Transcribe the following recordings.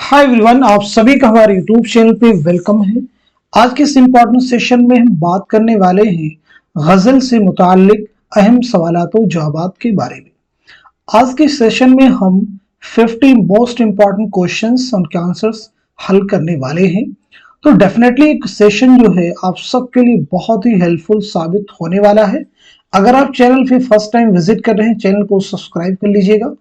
Hi everyone, आप सभी का हमारे यूट्यूब चैनल पे वेलकम है। आज के इस इम्पोर्टेंट सेशन में हम बात करने वाले हैं गजल से मुताल्लिक अहम सवालात और जवाबात के बारे में। आज के सेशन में हम 50 मोस्ट इम्पॉर्टेंट क्वेश्चंस उनके आंसर्स हल करने वाले हैं। तो डेफिनेटली एक सेशन जो है आप सबके लिए बहुत ही हेल्पफुल साबित होने वाला है। अगर आप चैनल पे फर्स्ट टाइम विजिट कर रहे हैं, चैनल को सब्सक्राइब कर लीजिएगा।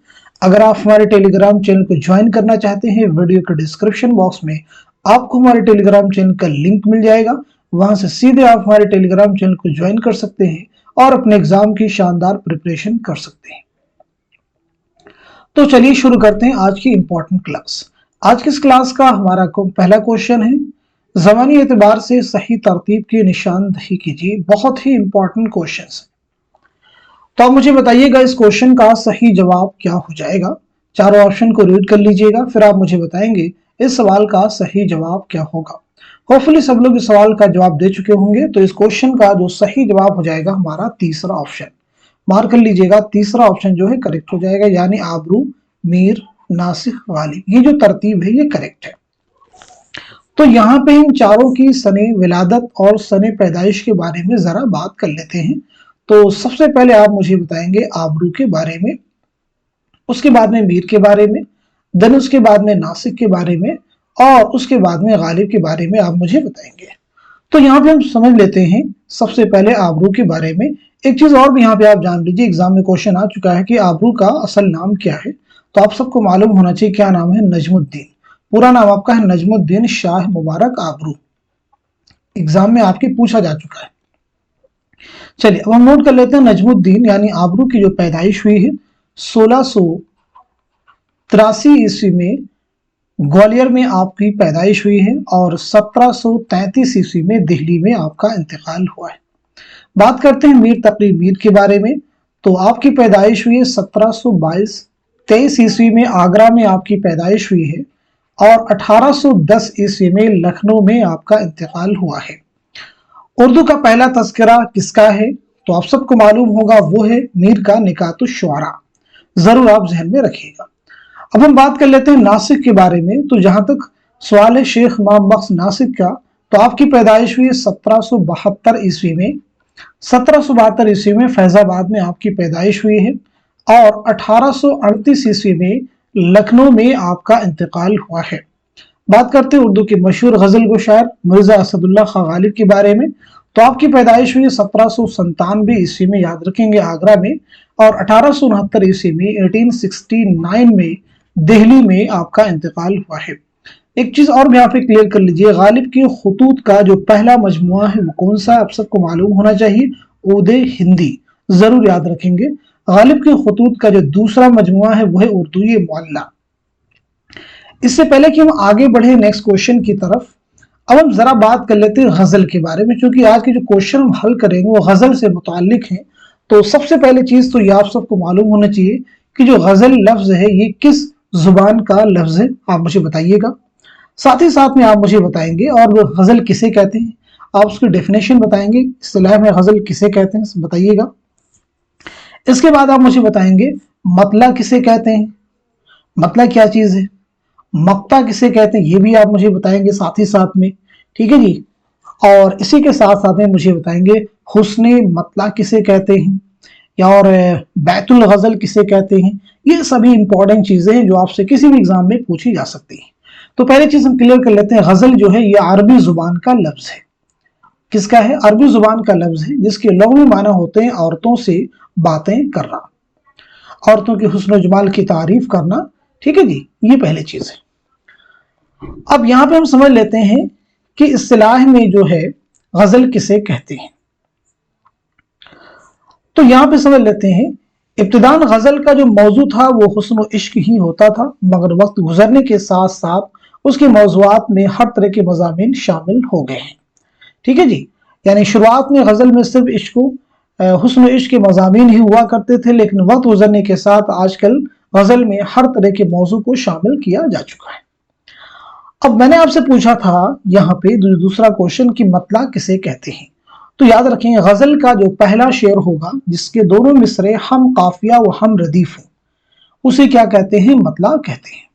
अगर आप हमारे टेलीग्राम चैनल को ज्वाइन करना चाहते हैं, वीडियो के डिस्क्रिप्शन बॉक्स में आपको हमारे टेलीग्राम चैनल का लिंक मिल जाएगा। वहां से सीधे आप हमारे टेलीग्राम चैनल को ज्वाइन कर सकते हैं और अपने एग्जाम की शानदार प्रिपरेशन कर सकते हैं। तो चलिए शुरू करते हैं आज की इंपॉर्टेंट क्लास। आज की इस क्लास का हमारा पहला क्वेश्चन है, ज़मानी एतबार से सही तरतीब की निशानदही कीजिए। बहुत ही इंपॉर्टेंट क्वेश्चन है। तो आप मुझे बताइएगा इस क्वेश्चन का सही जवाब क्या हो जाएगा। चारों ऑप्शन को रीड कर लीजिएगा, फिर आप मुझे बताएंगे इस सवाल का सही जवाब क्या होगा। होपफुली सब लोग इस सवाल का जवाब दे चुके होंगे। तो इस क्वेश्चन का जो सही जवाब हो जाएगा हमारा तीसरा ऑप्शन। मार्क कर लीजिएगा, तीसरा ऑप्शन जो है करेक्ट हो जाएगा, यानी आबरू, मीर, नासिख, गालिब। ये जो तरतीब है ये करेक्ट है। तो यहाँ पे इन चारों की सने विलादत और सने पैदाइश के बारे में जरा बात कर लेते हैं। तो सबसे पहले आप मुझे बताएंगे आबरू के बारे में, उसके बाद में मीर के बारे में, देन उसके बाद में नासिक के बारे में, और उसके बाद में गालिब के बारे में आप मुझे बताएंगे। तो यहाँ पे हम समझ लेते हैं सबसे पहले आबरू के बारे में। एक चीज और भी यहाँ पे आप जान लीजिए, एग्जाम में क्वेश्चन आ चुका है कि आबरू का असल नाम क्या है। तो आप सबको मालूम होना चाहिए क्या नाम है, नजमुद्दीन। पूरा नाम आपका है नजमुद्दीन शाह मुबारक आबरू। एग्जाम में आपके पूछा जा चुका है। चलिए अब हम नोट कर लेते हैं नजमुद्दीन यानी आबरू की जो पैदाइश हुई है 1683 ईस्वी में ग्वालियर में आपकी पैदाइश हुई है, और 1733 ईस्वी में दिल्ली में आपका इंतकाल हुआ है। बात करते हैं मीर तकी मीर के बारे में। तो आपकी पैदाइश हुई है 1723 ईस्वी में आगरा में आपकी पैदाइश हुई है, और 1810 ईस्वी में लखनऊ में आपका इंतकाल हुआ है। उर्दू का पहला तस्करा किसका है? तो आप सबको मालूम होगा वो है मीर का निकातुश्शुअरा। जरूर आप जहन में रखिएगा। अब हम बात कर लेते हैं नासिक के बारे में। तो जहां तक सवाल है शेख इमाम बख्श नासिक का, तो आपकी पैदाइश हुई 1772 ईस्वी में। 1772 ईस्वी में फैजाबाद में आपकी पैदाइश हुई है, और 1838 ईस्वी में लखनऊ में आपका इंतकाल हुआ है। बात करते हैं उर्दू के मशहूर गजल गो शायर मिर्जा असदुल्ला खां गालिब के बारे में। तो आपकी पैदाइश हुई 1797 ईस्वी में, याद रखेंगे, आगरा में, और 1869 ईस्वी में 1869 में दिल्ली में आपका इंतकाल हुआ है। एक चीज और भी यहाँ पे क्लियर कर लीजिए, गालिब के खुतूत का जो पहला मजमुआ है वो कौन सा है, आप सबको मालूम होना चाहिए, उदे हिंदी। जरूर याद रखेंगे। गालिब के खुतूत का जो दूसरा मजमुआ है वो है उर्दू मुअल्ला। इससे पहले कि हम आगे बढ़े नेक्स्ट क्वेश्चन की तरफ, अब हम जरा बात कर लेते हैं गजल के बारे में, क्योंकि आज के जो क्वेश्चन हम हल करेंगे वो गजल से मुताल्लिक हैं। तो सबसे पहले चीज तो ये आप सबको मालूम होना चाहिए कि जो गजल लफ्ज है ये किस जुबान का लफ्ज है, आप मुझे बताइएगा। साथ ही साथ में आप मुझे बताएंगे और वो गजल किसे कहते हैं, आप उसकी डेफिनेशन बताएंगे, इस्तिलाह में गजल किसे कहते हैं बताइएगा। इसके बाद आप मुझे बताएंगे मतला किसे कहते हैं, मतला क्या चीज है, मक्ता किसे कहते हैं ये भी आप मुझे बताएंगे साथ ही साथ में, ठीक है जी। और इसी के साथ साथ में मुझे बताएंगे हुस्ने मतला किसे कहते हैं, या और बैतुल गजल किसे कहते हैं। ये सभी इंपॉर्टेंट चीजें हैं जो आपसे किसी भी एग्जाम में पूछी जा सकती हैं। तो पहली चीज हम क्लियर कर लेते हैं, गजल जो है ये अरबी जुबान का लफ्ज है। किसका है? अरबी जुबान का लफ्ज है, जिसके लुग़वी माना होते हैं औरतों से बातें करना, औरतों के हुस्न जमाल की तारीफ करना, ठीक है जी। ये पहली चीज है। अब यहां पे हम समझ लेते हैं कि इस्तिलाह में जो है गजल किसे कहते हैं। तो यहां पे समझ लेते हैं, इब्तिदान गजल का जो मौजू था वो हुस्न व इश्क ही होता था, मगर वक्त गुजरने के साथ साथ उसके मौज़ूआत में हर तरह के मज़ामीन शामिल हो गए हैं, ठीक है जी। यानी शुरुआत में गजल में सिर्फ इश्क हुस्न व इश्क के मज़ामीन ही हुआ करते थे, लेकिन वक्त गुजरने के साथ आजकल गजल में हर तरह के मौजू को शामिल किया जा चुका है। अब मैंने आपसे पूछा था यहाँ पे दूसरा क्वेश्चन कि मतला किसे कहते हैं। तो याद रखें गजल का जो पहला शेर होगा जिसके दोनों मिसरे हम काफिया व हम रदीफ हो, उसे क्या कहते हैं? मतला कहते हैं,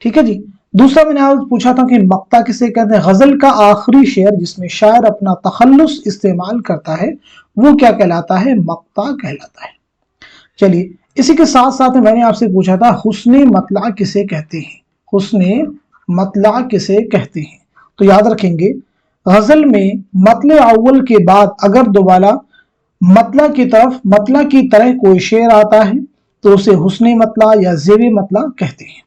ठीक है जी। दूसरा मैंने आज पूछा था कि मक्ता किसे कहते हैं, गजल का आखिरी शेर जिसमें शायर अपना तखल्लुस इस्तेमाल करता है वो क्या कहलाता है, मक्ता कहलाता है। चलिए इसी के साथ साथ में मैंने आपसे पूछा था हुस्ने मतला किसे कहते हैं, हुस्ने मतला किसे कहते हैं। तो याद रखेंगे गजल में मतले अव्वल के बाद अगर दोबारा मतला की तरफ मतला की तरह कोई शेर आता है तो उसे हुस्ने मतला या ज़ेबे मतला कहते हैं।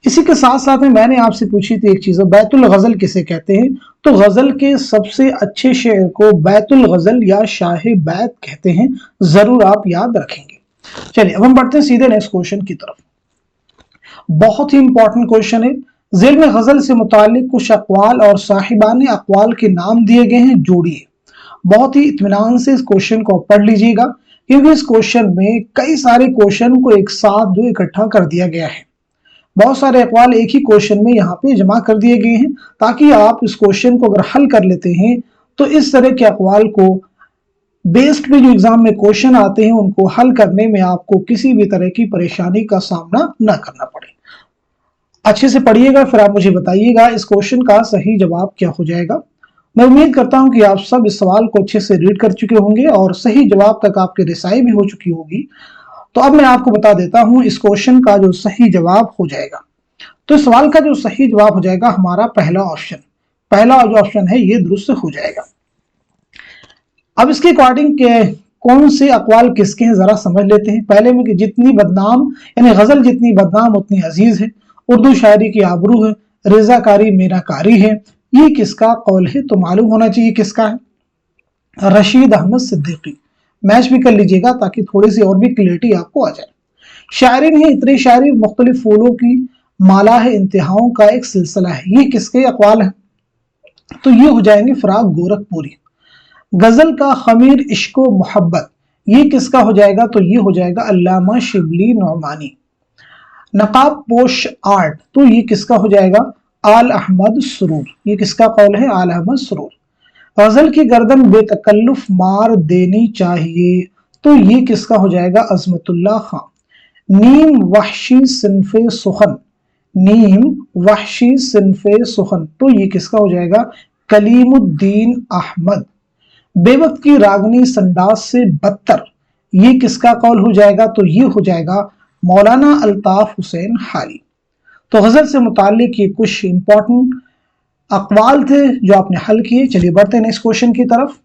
इसी के साथ साथ में मैंने आपसे पूछी थी एक चीज, बैतुल गजल किसे कहते हैं। तो गजल के सबसे अच्छे शेर को बैतुल गजल या शाह बैत कहते हैं, जरूर आप याद रखेंगे। चलिए अब हम बढ़ते हैं सीधे नेक्स्ट क्वेश्चन की तरफ। बहुत ही इंपॉर्टेंट क्वेश्चन है। ज़ेल में गजल से मुतालिक कुछ अक़वाल और साहिबान अक़वाल के नाम दिए गए हैं, जोड़िए। बहुत ही इत्मीनान से इस क्वेश्चन को पढ़ लीजिएगा क्योंकि इस क्वेश्चन में कई सारे क्वेश्चन को एक साथ जो इकट्ठा कर दिया गया है। बहुत सारे अक़वाल एक ही क्वेश्चन में यहाँ पे जमा कर दिए गए हैं ताकि आप इस क्वेश्चन को अगर हल कर लेते हैं तो इस तरह के अक़वाल को बेस्ड पे जो एग्जाम में क्वेश्चन आते हैं उनको हल करने में आपको किसी भी तरह की परेशानी का सामना न करना पड़े। अच्छे से पढ़िएगा, फिर आप मुझे बताइएगा इस क्वेश्चन का सही जवाब क्या हो जाएगा। मैं उम्मीद करता हूं कि आप सब इस सवाल को अच्छे से रीड कर चुके होंगे और सही जवाब तक आपकी रिसाई भी हो चुकी होगी। तो अब मैं आपको बता देता हूं इस क्वेश्चन का जो सही जवाब हो जाएगा। तो इस सवाल का जो सही जवाब हो जाएगा हमारा पहला ऑप्शन, पहला जो ऑप्शन है ये दुरुस्त हो जाएगा। अब इसके अकॉर्डिंग कौन से अक़वाल किसके हैं जरा समझ लेते हैं। पहले में कि जितनी बदनाम यानी गजल जितनी बदनाम उतनी अजीज है, उर्दू शायरी की आबरू है, रेजाकारी मीनाकारी है, ये किसका कौल है। तो मालूम होना चाहिए किसका है, रशीद अहमद सिद्दीकी। मैच भी कर लीजिएगा ताकि थोड़ी सी और भी क्लियरिटी आपको आ जाए। शायरी नहीं इतनी शायरी मुख्तलिफ फूलों की माला है, इंतहाओं का एक सिलसिला है, ये किसके अक़वाल है। तो ये हो जाएंगे फ़राग गोरखपुरी। गजल का खमीर इश्क व मोहब्बत, ये किसका हो जाएगा। तो ये हो जाएगा अल्लामा शिबली नौमानी। नकाब पोश आर्ट, तो ये किसका हो जाएगा, आल अहमद सुरूर। ये किसका कौल है, आल अहमद सुरूर। गजल की गर्दन बेतकल्लुफ मार देनी चाहिए, तो ये किसका हो जाएगा, अजमतुल्लाह खान। नीम वहशी सिनफे सुखन, नीम वहशी सिनफे सुखन, तो ये किसका हो जाएगा, कलीमुद्दीन अहमद। बेवक्त की रागनी संडास से बदतर, ये किसका कौल हो जाएगा। तो ये हो जाएगा मौलाना अल्ताफ हुसैन हाली। तो गजल से मुतालिक ये कुछ इंपॉर्टेंट अक़वाल थे जो आपने हल किए। चलिए बढ़ते हैं नेक्स्ट क्वेश्चन की तरफ।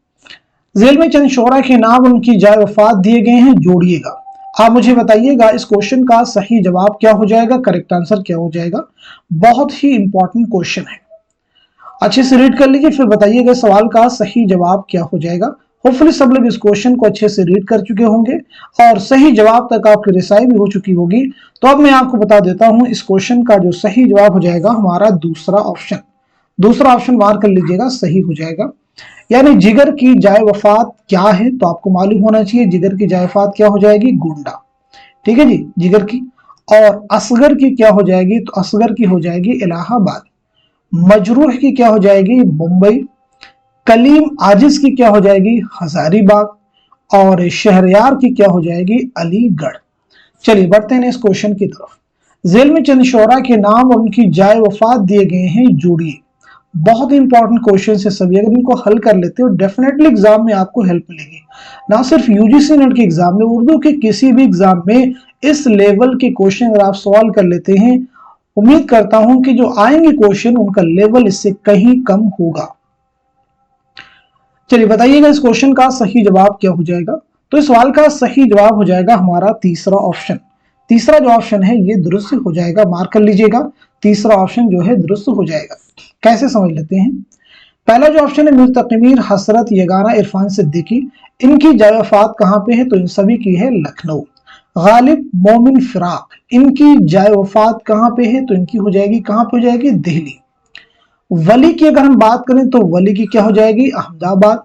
ज़ेल में चंद शोरा के नाम उनकी जाए वफात दिए गए हैं, जोड़िएगा। आप मुझे बताइएगा इस क्वेश्चन का सही जवाब क्या हो जाएगा, करेक्ट आंसर क्या हो जाएगा। बहुत ही इंपॉर्टेंट क्वेश्चन है, अच्छे से रीड कर लीजिए फिर बताइएगा सवाल का सही जवाब क्या हो जाएगा। होपफुली सब लोग इस क्वेश्चन को अच्छे से रीड कर चुके होंगे और सही जवाब तक आपकी रिसाई भी हो चुकी होगी। तो अब मैं आपको बता देता हूं इस क्वेश्चन का जो सही जवाब हो जाएगा हमारा दूसरा ऑप्शन। दूसरा ऑप्शन मार्क कर लीजिएगा, सही हो जाएगा। यानी जिगर की जाए वफात क्या है, तो आपको मालूम होना चाहिए जिगर की जाए वफात क्या हो जाएगी, गोंडा। ठीक है जी, जिगर की। और असगर की क्या हो जाएगी, तो असगर की हो जाएगी इलाहाबाद। मजरूह की क्या हो जाएगी, मुंबई। कलीम आजिज की क्या हो जाएगी, हजारीबाग। और शहरयार की क्या हो जाएगी, अलीगढ़। चलिए बढ़ते हैं इस क्वेश्चन की तरफ। ज़ेल में चंद शोरा के नाम और उनकी जाए वफात दिए गए हैं, जोड़िए। बहुत इंपॉर्टेंट क्वेश्चन है सभी, अगर इनको हल कर लेते हो डेफिनेटली एग्जाम में आपको हेल्प मिलेगी। ना सिर्फ यूजीसी नेट के एग्जाम में, उर्दू के किसी भी एग्जाम में इस लेवल के क्वेश्चन अगर आप सॉल्व कर लेते हैं, उम्मीद करता हूं कि जो आएंगे क्वेश्चन उनका लेवल इससे कहीं कम होगा। चलिए बताइएगा इस क्वेश्चन का सही जवाब क्या हो जाएगा। तो इस सवाल का सही जवाब हो जाएगा हमारा तीसरा ऑप्शन। तीसरा जो ऑप्शन है ये दुरुस्त हो जाएगा, मार्क कर लीजिएगा। तीसरा ऑप्शन जो है दुरुस्त हो जाएगा। कैसे समझ लेते हैं। पहला जो ऑप्शन है मुल्तक़िमीर हसरत यगाना इरफान सिद्दीकी, इनकी जाए वफात कहां पे है, तो इन सभी की है लखनऊ। गालिब मोमिन फिराक, इनकी जाए वफात कहां पे है, तो इनकी हो जाएगी कहां पे हो जाएगी, दिल्ली। वली की अगर हम बात करें तो वली की क्या हो जाएगी, अहमदाबाद।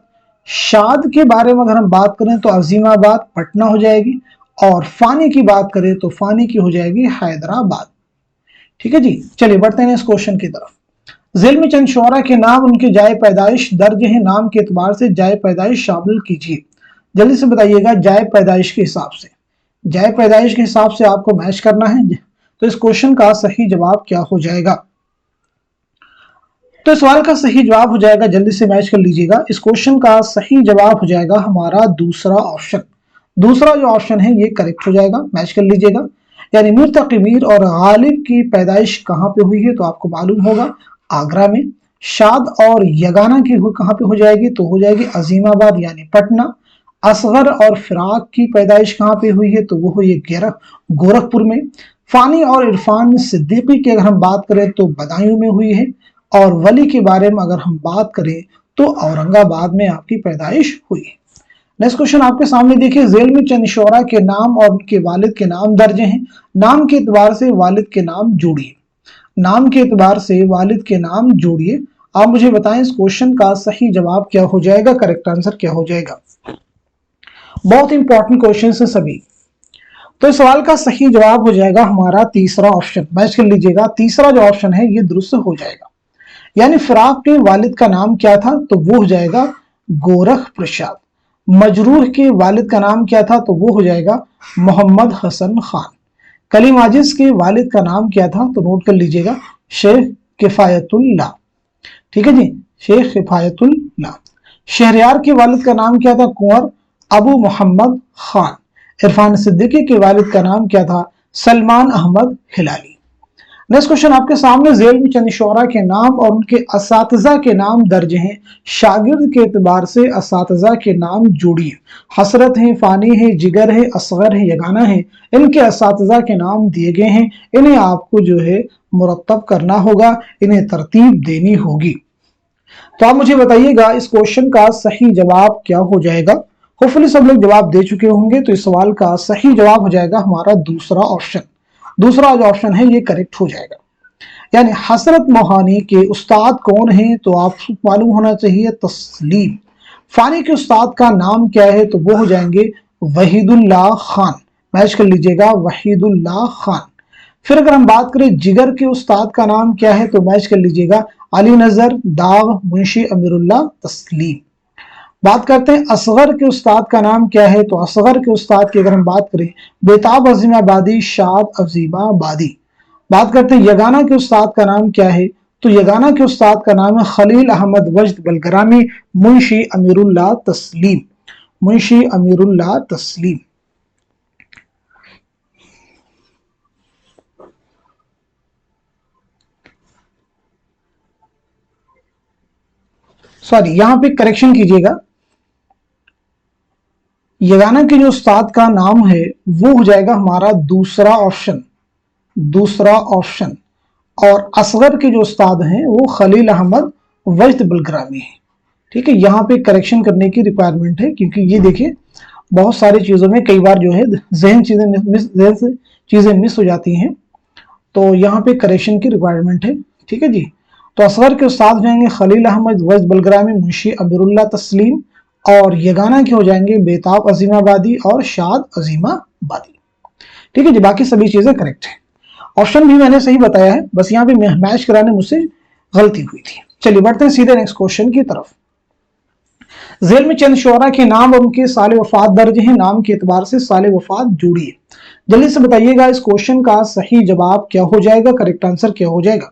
शाद के बारे में अगर हम बात करें तो अजीमाबाद पटना हो जाएगी। और फानी की बात करें तो फानी की हो जाएगी हैदराबाद। ठीक है जी, चलिए बढ़ते हैं इस क्वेश्चन की तरफ। ज़ेल में चंद शोरा के नाम उनके जाए पैदाइश दर्ज है, नाम के एतबार से जाए पैदाइश शामिल कीजिए। जल्दी से बताइएगा जाए पैदाइश के हिसाब से, जाए पैदाइश के हिसाब से आपको मैच करना है। तो इस क्वेश्चन का सही जवाब क्या हो जाएगा। तो इस सवाल का सही जवाब हो जाएगा, जल्दी से मैच कर लीजिएगा, इस क्वेश्चन का सही जवाब हो जाएगा हमारा दूसरा ऑप्शन। दूसरा जो ऑप्शन है ये करेक्ट हो जाएगा, मैच कर लीजिएगा। यानी मीर तकी मीर और गालिब की पैदाइश कहाँ पे हुई है, तो आपको मालूम होगा आगरा में। शाद और यगाना की कहाँ पे हो जाएगी, तो हो जाएगी अजीमाबाद यानी पटना। असगर और फिराक की पैदाइश कहाँ पे हुई है, तो वो हुई है गोरखपुर में। फानी और इरफान सिद्दीकी की अगर हम बात करें तो बदायूं में हुई है। और वली के बारे में अगर हम बात करें तो औरंगाबाद में आपकी पैदाइश हुई है। नेक्स्ट क्वेश्चन आपके सामने देखिए, झेल में चंद शोरा के नाम और उनके वालिद के नाम दर्ज हैं। नाम के एतबार से वालिद के नाम जोड़िए। नाम के एतबार से वालिद के नाम जोड़िए। आप मुझे बताएं इस क्वेश्चन का सही जवाब क्या हो जाएगा, करेक्ट आंसर क्या हो जाएगा। बहुत इंपॉर्टेंट क्वेश्चन है सभी। तो इस सवाल का सही जवाब हो जाएगा हमारा तीसरा ऑप्शन, मैच कर लीजिएगा। तीसरा जो ऑप्शन है ये दुरुस्त हो जाएगा। यानी फिराक के वालिद का नाम क्या था, तो वो हो जाएगा गोरख प्रसाद। मजरूह के वालिद का नाम क्या था, तो वो हो जाएगा मोहम्मद हसन खान। कलीम आजिज के वालिद का नाम क्या था, तो नोट कर लीजिएगा शेख किफायतुल्लाह। ठीक है जी, शेख किफायतुल्लाह। शहरयार के वालिद का नाम क्या था, कुंवर अबू मोहम्मद खान। इरफान सिद्दीकी के वालिद का नाम क्या था, सलमान अहमद हिलाली। नेक्स्ट क्वेश्चन आपके सामने, झेल में चंद शोरा के नाम और उनके असातिज़ा के नाम दर्ज हैं। शागिर्द के एतबार से असातिज़ा के नाम जोड़िए। हसरत है, फानी है, जिगर है, असगर है, यगाना है, इनके असातिज़ा के नाम दिए गए हैं। इन्हें आपको जो है मुरत्तब करना होगा, इन्हें तरतीब देनी होगी। तो आप मुझे बताइएगा इस क्वेश्चन का सही जवाब क्या हो जाएगा। होपफुली सब लोग जवाब दे चुके होंगे। तो इस सवाल का सही जवाब हो जाएगा हमारा दूसरा ऑप्शन। दूसरा जो ऑप्शन है ये करेक्ट हो जाएगा। यानी हसरत मोहानी के उस्ताद कौन हैं, तो आपको मालूम होना चाहिए तस्लीम। फानी के उस्ताद का नाम क्या है, तो वो हो जाएंगे वहीदुल्लाह खान। मैच कर लीजिएगा, वहीदुल्लाह खान। फिर अगर हम बात करें जिगर के उस्ताद का नाम क्या है, तो मैच कर लीजिएगा अली नजर दाग मुंशी अमीरुल्लाह तस्लीम। बात करते हैं असगर के उस्ताद का नाम क्या है, तो असगर के उस्ताद की अगर हम बात करें बेताब अजीमाबादी शाद अजीमाबादी। बात करते हैं यगाना के उस्ताद का नाम क्या है, तो यगाना के उस्ताद का नाम है खलील अहमद वजद बलगरामी मुंशी अमीरुल्लाह तस्लीम। मुंशी अमीरुल्लाह तस्लीम। सॉरी, यहां पे करेक्शन कीजिएगा, यगाना के जो उस्ताद का नाम है वो हो जाएगा हमारा दूसरा ऑप्शन। दूसरा ऑप्शन। और असगर के जो उस्ताद हैं वो खलील अहमद वजद बलगरामी है। ठीक है, यहाँ पे करेक्शन करने की रिक्वायरमेंट है, क्योंकि ये देखिए बहुत सारी चीज़ों में कई बार जो है जहन से चीज़ें मिस हो जाती हैं, तो यहाँ पे करेक्शन की रिक्वायरमेंट है। ठीक है जी, तो असगर के उस्ताद जाएंगे खलील अहमद वजद बलगरामी मुंशी अमीरुल्लाह तस्लीम। और यगाना के हो जाएंगे बेताब अजीमाबादी और शाद अजीमाबादी। ठीक है जी, बाकी सभी चीज़ें करेक्ट है। ऑप्शन भी मैंने सही बताया है, बस यहाँ पे मैच कराने मुझसे गलती हुई थी। चलिए बढ़ते हैं सीधे नेक्स्ट क्वेश्चन की तरफ। झेल में चंद शोरा के नाम और उनके साल वफात दर्ज हैं। नाम के एतबार से साल वफात जोड़िए। जल्दी से बताइएगा इस क्वेश्चन का सही जवाब क्या हो जाएगा, करेक्ट आंसर क्या हो जाएगा।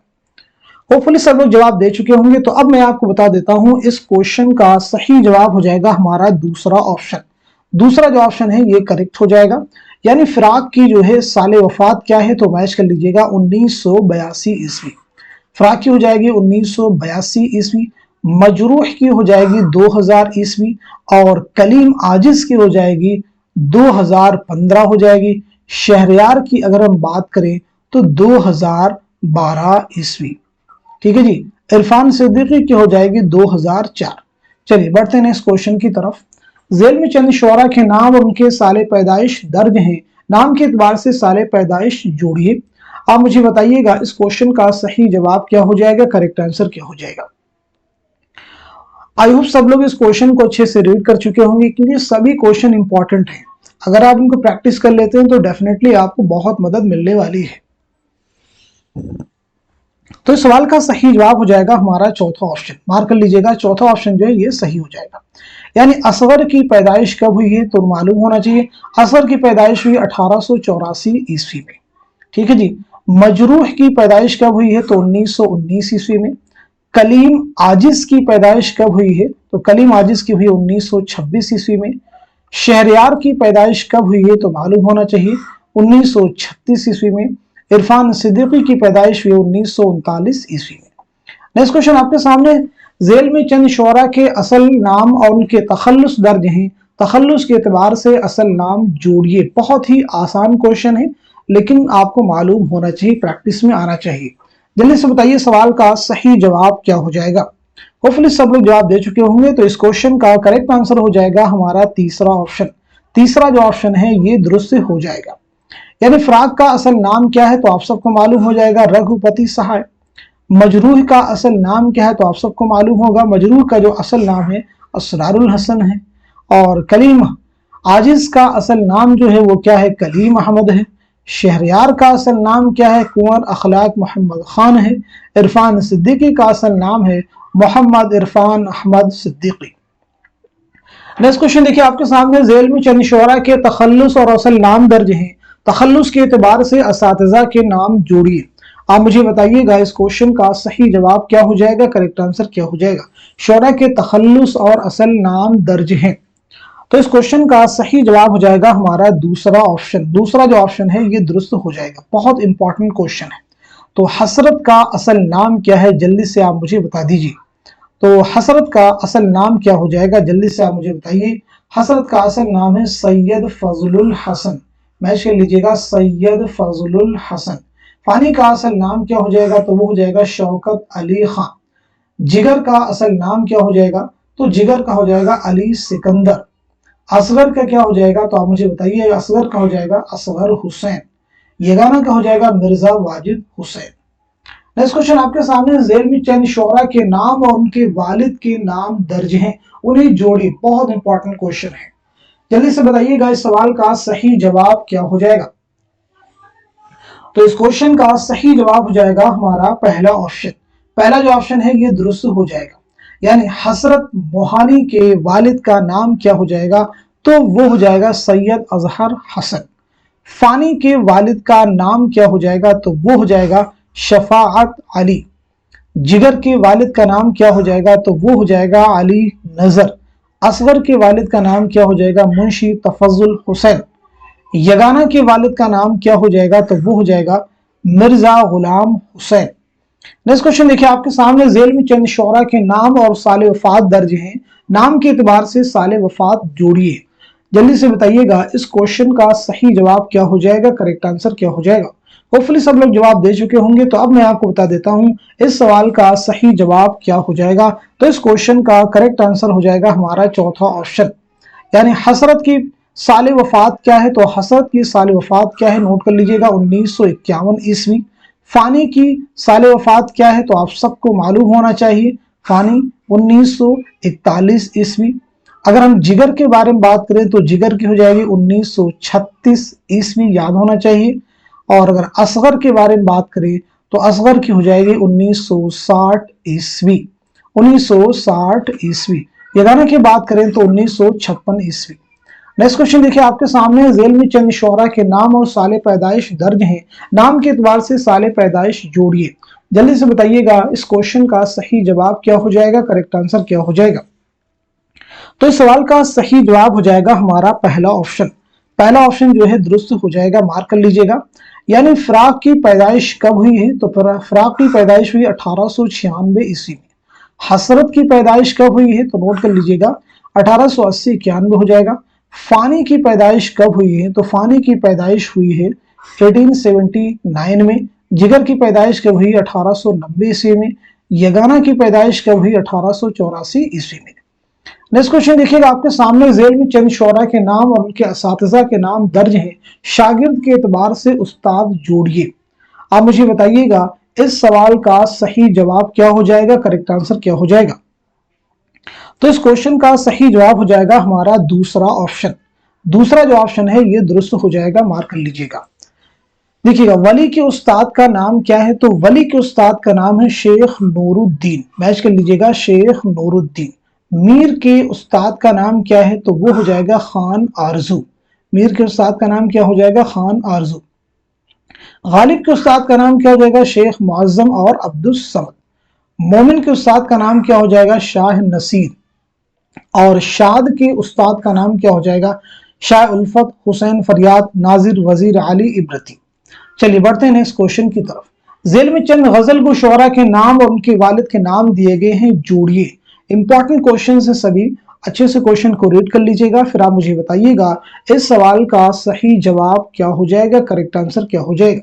होपफुली सब लोग जवाब दे चुके होंगे। तो अब मैं आपको बता देता हूं, इस क्वेश्चन का सही जवाब हो जाएगा हमारा दूसरा ऑप्शन। दूसरा जो ऑप्शन है ये करेक्ट हो जाएगा। यानी फिराक की जो है साले वफात क्या है, तो मैच कर लीजिएगा 1982 ईस्वी। फिराक की हो जाएगी 1982 ईस्वी। मजरूह की हो जाएगी 2000 ईस्वी। और कलीम आजिज की हो जाएगी 2015 हो जाएगी। शहरयार की अगर हम बात करें तो 2012 ईस्वी। ठीक है जी, इरफान सिद्दीकी की हो जाएगी 2004। चलिए बढ़ते हैं इस क्वेश्चन की तरफ। झेल में चंद शोरा के नाम और उनके साले पैदाइश दर्ज हैं। नाम के एतबार से साले पैदाइश जोड़िए। आप मुझे बताइएगा इस क्वेश्चन का सही जवाब क्या हो जाएगा, करेक्ट आंसर क्या हो जाएगा। आई होप सब लोग इस क्वेश्चन को अच्छे से रीड कर चुके होंगे, क्योंकि सभी क्वेश्चन इंपॉर्टेंट हैं। अगर आप इनको प्रैक्टिस कर लेते हैं तो डेफिनेटली आपको बहुत मदद मिलने वाली है। तो इस सवाल का सही जवाब हो जाएगा हमारा चौथा ऑप्शन। मार्क कर लीजिएगा, चौथा ऑप्शन जो है ये सही हो जाएगा। यानी असगर की पैदाइश कब हुई है, तो मालूम होना चाहिए असगर की पैदाइश हुई 1884 ईस्वी में। ठीक है जी। मजरूह की पैदाइश कब हुई है, तो 1919 ईस्वी में। कलीम आजिज की पैदाइश कब हुई है? तो कलीम आजिज की हुई 1926 ईस्वी में। शहरयार की पैदाइश कब हुई है? तो मालूम होना चाहिए 1936 ईस्वी में। इरफान सिद्दीकी की पैदाइश हुई 1939 ईस्वी में। नेक्स्ट क्वेश्चन आपके सामने, जेल में चंद शुअरा के असल नाम और उनके तखल्लुस दर्ज हैं, तखल्लुस के एतबार से असल नाम जोड़िए। बहुत ही आसान क्वेश्चन है, लेकिन आपको मालूम होना चाहिए, प्रैक्टिस में आना चाहिए। जल्दी से बताइए सवाल का सही जवाब क्या हो जाएगा। होपफुली सब लोग जवाब दे चुके होंगे, तो इस क्वेश्चन का करेक्ट आंसर हो जाएगा हमारा तीसरा ऑप्शन। तीसरा जो ऑप्शन है ये दुरुस्त हो जाएगा। यानी फराक का असल नाम क्या है? तो आप सबको मालूम हो जाएगा रघुपति सहाय। मजरूह का असल नाम क्या है? तो आप सबको मालूम होगा मजरूह का जो असल नाम है असरारुल हसन है। और कलीम आजिज का असल नाम जो है वो क्या है? कलीम अहमद है। शहरयार का असल नाम क्या है? कुंवर अखलाक मोहम्मद खान है। इरफान सिद्दीकी का असल नाम है मोहम्मद इरफान अहमद सिद्दीकी। नेक्स्ट क्वेश्चन देखिए आपके सामने, जेल में चंद शुअरा के तखल्लुस और असल नाम दर्ज हैं, तखल्लुस के एतबार से असातिज़ा के नाम जोड़िए। आप मुझे बताइएगा इस क्वेश्चन का सही जवाब क्या हो जाएगा, करेक्ट आंसर क्या हो जाएगा। शुअरा के तखल्लुस और असल नाम दर्ज हैं, तो इस क्वेश्चन का सही जवाब हो जाएगा हमारा दूसरा ऑप्शन। दूसरा जो ऑप्शन है ये दुरुस्त हो जाएगा। बहुत इंपॉर्टेंट क्वेश्चन है। तो हसरत का असल नाम क्या है, जल्दी से आप मुझे बता दीजिए। तो हसरत का असल नाम क्या हो जाएगा, जल्दी से आप मुझे बताइए। हसरत का असल नाम है सैयद फजलुल हसन। मैच कर लीजिएगा, सैयद फजलुल हसन। फानी का असल नाम क्या हो जाएगा? तो वो हो जाएगा शौकत अली खान। जिगर का असल नाम क्या हो जाएगा? तो जिगर का हो जाएगा अली सिकंदर। असगर का क्या हो जाएगा? तो आप मुझे बताइए। असगर का हो जाएगा असगर हुसैन। यगाना का हो जाएगा मिर्जा वाजिद हुसैन। नेक्स्ट क्वेश्चन आपके सामने, जेल में चंद शुअरा के नाम और उनके वालिद के नाम दर्ज हैं, उन्हें जोड़िए। बहुत इंपॉर्टेंट क्वेश्चन है, जल्दी से बताइएगा इस सवाल का सही जवाब क्या हो जाएगा। तो इस क्वेश्चन का सही जवाब हो जाएगा हमारा पहला ऑप्शन। पहला जो ऑप्शन है ये दुरुस्त हो जाएगा। यानी हसरत मोहानी के वालिद का नाम क्या हो जाएगा? तो वो हो जाएगा सैयद अजहर हसन। फानी के वालिद का नाम क्या हो जाएगा? तो वो हो जाएगा शफाअत अली। जिगर के वालिद का नाम क्या हो जाएगा? तो वो हो जाएगा अली नजर। असगर के वालिद का नाम क्या हो जाएगा? मुंशी तफजुल हुसैन। यगाना के वालिद का नाम क्या हो जाएगा? तो वो हो जाएगा मिर्जा गुलाम हुसैन। नेक्स्ट क्वेश्चन देखिए आपके सामने, जेल में चंद शुअरा के नाम और साल वफात दर्ज हैं, नाम के एतबार से साल वफात जोड़िए। जल्दी से बताइएगा इस क्वेश्चन का सही जवाब क्या हो जाएगा, करेक्ट आंसर क्या हो जाएगा। होपफुली सब लोग जवाब दे चुके होंगे, तो अब मैं आपको बता देता हूं इस सवाल का सही जवाब क्या हो जाएगा। तो इस क्वेश्चन का करेक्ट आंसर हो जाएगा हमारा चौथा ऑप्शन। यानी हसरत की साल वफात क्या है? तो हसरत की साल वफात क्या है, नोट कर लीजिएगा 1951 ईस्वी। फानी की साल वफात क्या है? तो आप सबको मालूम होना चाहिए, फानी 1941 ईस्वी। अगर हम जिगर के बारे में बात करें तो जिगर की हो जाएगी 1936 ईस्वी, याद होना चाहिए। और अगर असगर के बारे में बात करें तो असगर की हो जाएगी 1960 ईस्वी, 1960 ईस्वी। यगाना की बात करें तो 1956 ईस्वी। नेक्स्ट क्वेश्चन देखिए आपके सामने, जेल में चंद शुअरा के नाम और साले पैदाइश दर्ज हैं, नाम के एतबार से साले पैदाइश जोड़िए। जल्दी से बताइएगा इस क्वेश्चन का सही जवाब क्या हो जाएगा, करेक्ट आंसर क्या हो जाएगा। तो इस सवाल का सही जवाब हो जाएगा हमारा पहला ऑप्शन। पहला ऑप्शन जो है दुरुस्त हो जाएगा, मार्क कर लीजिएगा। यानी फराक की पैदाइश कब हुई है? तो फराक की पैदाइश हुई 1896 ईस्वी में। हसरत की पैदाइश कब हुई है? तो नोट कर लीजिएगा 1880-91 हो जाएगा। फानी की पैदाइश कब हुई है? तो फानी की पैदाइश हुई है 1879 में। जिगर की पैदाइश कब हुई? 1890 ईस्वी में। यगाना की पैदाइश कब हुई? 1884 ईस्वी में। नेक्स्ट क्वेश्चन देखिएगा आपके सामने, जेल में चंद शुअरा के नाम और उनके असातिज़ा के नाम दर्ज हैं, शागिर्द के एतबार से उस्ताद जोड़िए। आप मुझे बताइएगा इस सवाल का सही जवाब क्या हो जाएगा, करेक्ट आंसर क्या हो जाएगा। तो इस क्वेश्चन का सही जवाब हो जाएगा हमारा दूसरा ऑप्शन। दूसरा जो ऑप्शन है ये दुरुस्त हो जाएगा, मार्क कर लीजिएगा। देखिएगा वली के उस्ताद का नाम क्या है? तो वली के उस्ताद का नाम है शेख नूरुद्दीन। मैच कर लीजिएगा, शेख नूरुद्दीन। मीर के उस्ताद का नाम क्या है? तो वो हो जाएगा खान आरजू। मीर के उस्ताद का नाम क्या हो जाएगा? खान आरजू। गालिब के उस्ताद का नाम क्या हो जाएगा? शेख मुअज्जम और अब्दुस समद। मोमिन के उस्ताद का नाम क्या हो जाएगा? शाह नसीर। और शाद के उस्ताद का नाम क्या हो जाएगा? शाह उल्फत, हुसैन फरियाद, नाजिर, वजीर, अली इब्रती। चलिए बढ़ते हैं नेक्स्ट क्वेश्चन की तरफ। जेल में चंद गजल गो शुअरा के नाम और उनके वालिद के नाम दिए गए हैं, जोड़िए। इंपॉर्टेंट क्वेश्चन है सभी, अच्छे से क्वेश्चन को रीड कर लीजिएगा, फिर आप मुझे बताइएगा इस सवाल का सही जवाब क्या हो जाएगा, करेक्ट आंसर क्या हो जाएगा।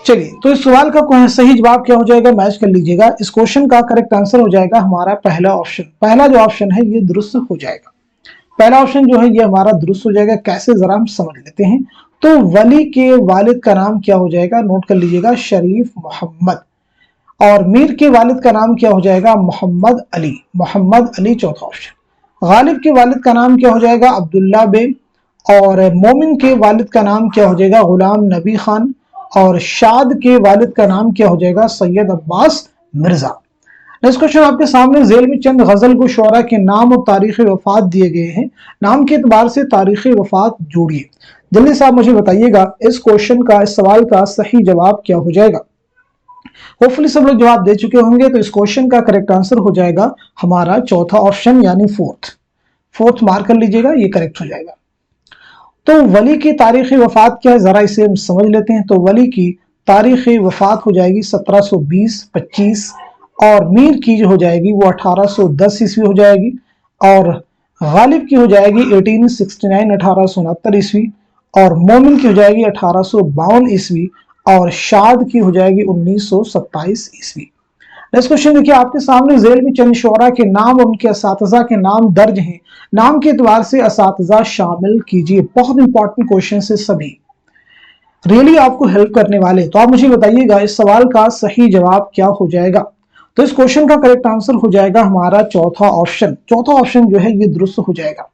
चलिए तो इस सवाल का सही जवाब क्या हो जाएगा, मैच कर लीजिएगा। इस क्वेश्चन का करेक्ट आंसर हो जाएगा हमारा पहला ऑप्शन। पहला जो ऑप्शन है ये दुरुस्त हो जाएगा। पहला ऑप्शन जो है ये हमारा दुरुस्त हो जाएगा। कैसे, जरा हम समझ लेते हैं। तो वली के वालिद का नाम क्या हो जाएगा, नोट कर लीजिएगा, शरीफ मोहम्मद। और मीर के वालिद का नाम क्या हो जाएगा, मोहम्मद अली। मोहम्मद अली चौथा ऑप्शन। गालिब के वालिद का नाम क्या हो जाएगा, अब्दुल्ला बेग। और मोमिन के वालिद का नाम क्या हो जाएगा, गुलाम नबी खान। और शाद के वालिद का नाम क्या हो जाएगा, सैयद अब्बास मिर्जा। नेक्स्ट क्वेश्चन आपके सामने, जेल में चंद गजल गो शुअरा के नाम और तारीख वफात दिए गए हैं, नाम के एतबार से तारीख वफात जोड़िए। जल्दी से आप मुझे बताइएगा इस क्वेश्चन का, इस सवाल का सही जवाब क्या हो जाएगा। होपफुली सब लोग जवाब दे चुके होंगे। तो इस क्वेश्चन का करेक्ट आंसर हो जाएगा हमारा चौथा ऑप्शन यानी फोर्थ मार्क कर लीजिएगा, ये करेक्ट हो जाएगा। तो वली की तारीख वफात क्या है, जरा इसे हम समझ लेते हैं। तो वली की तारीख वफात हो जाएगी 1720-25, और मीर की जो हो जाएगी वो 1810 ईस्वी हो जाएगी, और गालिब की हो जाएगी 1869 1869 ईस्वी, और मोमिन की हो जाएगी 1852 ईस्वी, और शाद की हो जाएगी 1927 ईस्वी। नेक्स्ट क्वेश्चन देखिए आपके सामने, जेल में चंद शुअरा के नाम और उनके असातिज़ा के नाम दर्ज हैं, नाम के एतबार से असातिज़ा शामिल कीजिए। बहुत इंपॉर्टेंट क्वेश्चन है सभी, रियली आपको हेल्प करने वाले। तो आप मुझे बताइएगा इस सवाल का सही जवाब क्या हो जाएगा। तो इस क्वेश्चन का करेक्ट आंसर हो जाएगा हमारा चौथा ऑप्शन। चौथा ऑप्शन जो है ये दुरुस्त हो जाएगा,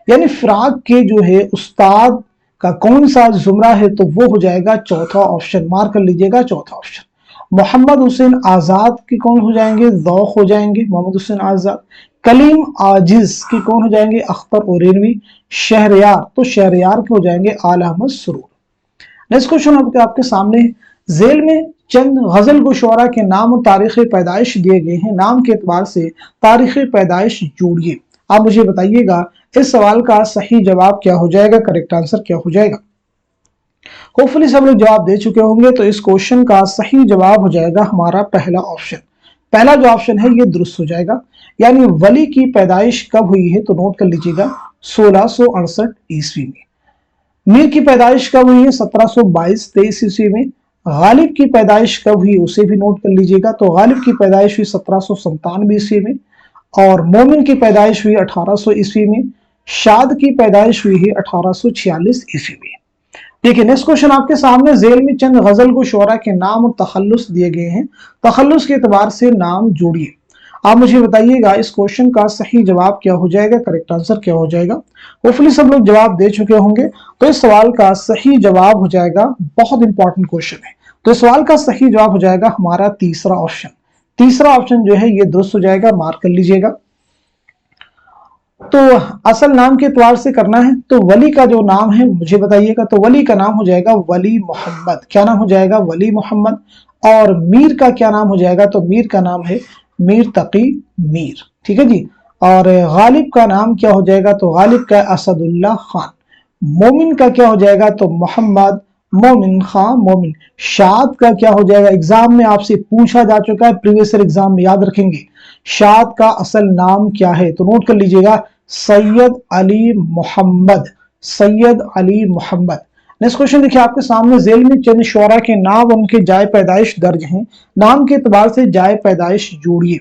यानी फिराक के जो है उस्ताद का कौन सा जुमरा है, तो वो हो जाएगा चौथा ऑप्शन। मार्क कर लीजिएगा चौथा ऑप्शन। मोहम्मद हुसैन आजाद के कौन हो जाएंगे, ज़ौक़ हो जाएंगे मोहम्मद हुसैन आजाद। कलीम आजिज के कौन हो जाएंगे, अख्तर ओरेनवी। शहरयार, तो शहरयार के हो जाएंगे आला अहमद सुरूर। नेक्स्ट क्वेश्चन आपके सामने, जेल में चंद गजल गो शुअरा के नाम और तारीख पैदाइश दिए गए हैं, नाम के एतबार से तारीख पैदाइश जोड़िए। आप मुझे बताइएगा इस सवाल का सही जवाब क्या हो जाएगा, करेक्ट आंसर क्या हो जाएगा। होपफुली सब लोग जवाब दे चुके होंगे। तो इस क्वेश्चन का सही जवाब हो जाएगा हमारा पहला ऑप्शन। पहला जो ऑप्शन है ये दुरुस्त हो जाएगा, यानी वली की पैदाइश कब हुई है, तो नोट कर लीजिएगा 1668 ईस्वी में। मीर की पैदाइश कब हुई है, 1722-23 ईस्वी में। गालिब की पैदाइश कब हुई उसे भी नोट कर लीजिएगा। तो गालिब की पैदाइश हुई 1797 ईस्वी में, और मोमिन की पैदाइश हुई 1800 ईस्वी में। शाद की पैदाइश हुई है 1846 ईस्वी में। देखिए नेक्स्ट क्वेश्चन आपके सामने, जेल में चंद गजल गो शुअरा के नाम और तखल्लुस दिए गए हैं, तखल्लुस के एतबार से नाम जोड़िए। आप मुझे बताइएगा इस क्वेश्चन का सही जवाब क्या हो जाएगा, करेक्ट आंसर क्या हो जाएगा। होपफुली सब लोग जवाब दे चुके होंगे। तो इस सवाल का सही जवाब हो जाएगा, बहुत इंपॉर्टेंट क्वेश्चन है, तो इस सवाल का सही जवाब हो जाएगा हमारा तीसरा ऑप्शन। तीसरा ऑप्शन जो है ये दुरुस्त हो जाएगा, मार्क कर लीजिएगा। तो असल नाम के एतबार से करना है, तो वली का जो नाम है मुझे बताइएगा। तो वली का नाम हो जाएगा वली मोहम्मद। क्या नाम हो जाएगा, वली मोहम्मद। और मीर का क्या नाम हो जाएगा, तो मीर का नाम है मीर तकी मीर, ठीक है जी। और गालिब का नाम क्या हो जाएगा, तो गालिब का असदुल्ला खान। मोमिन का क्या हो जाएगा, तो मोहम्मद मोमिन खान मोमिन। शाद का क्या हो जाएगा, एग्जाम में आपसे पूछा जा चुका है, प्रीवियस ईयर एग्जाम में याद रखेंगे। शाद का असल नाम क्या है, तो नोट कर लीजिएगा, सैयद अली मोहम्मद। सैयद अली मोहम्मद। नेक्स्ट क्वेश्चन देखिए आपके सामने, जेल में चंद शुअरा के नाम और उनके जाए पैदाइश दर्ज हैं, नाम के एतबार से जाए पैदाइश जोड़िए।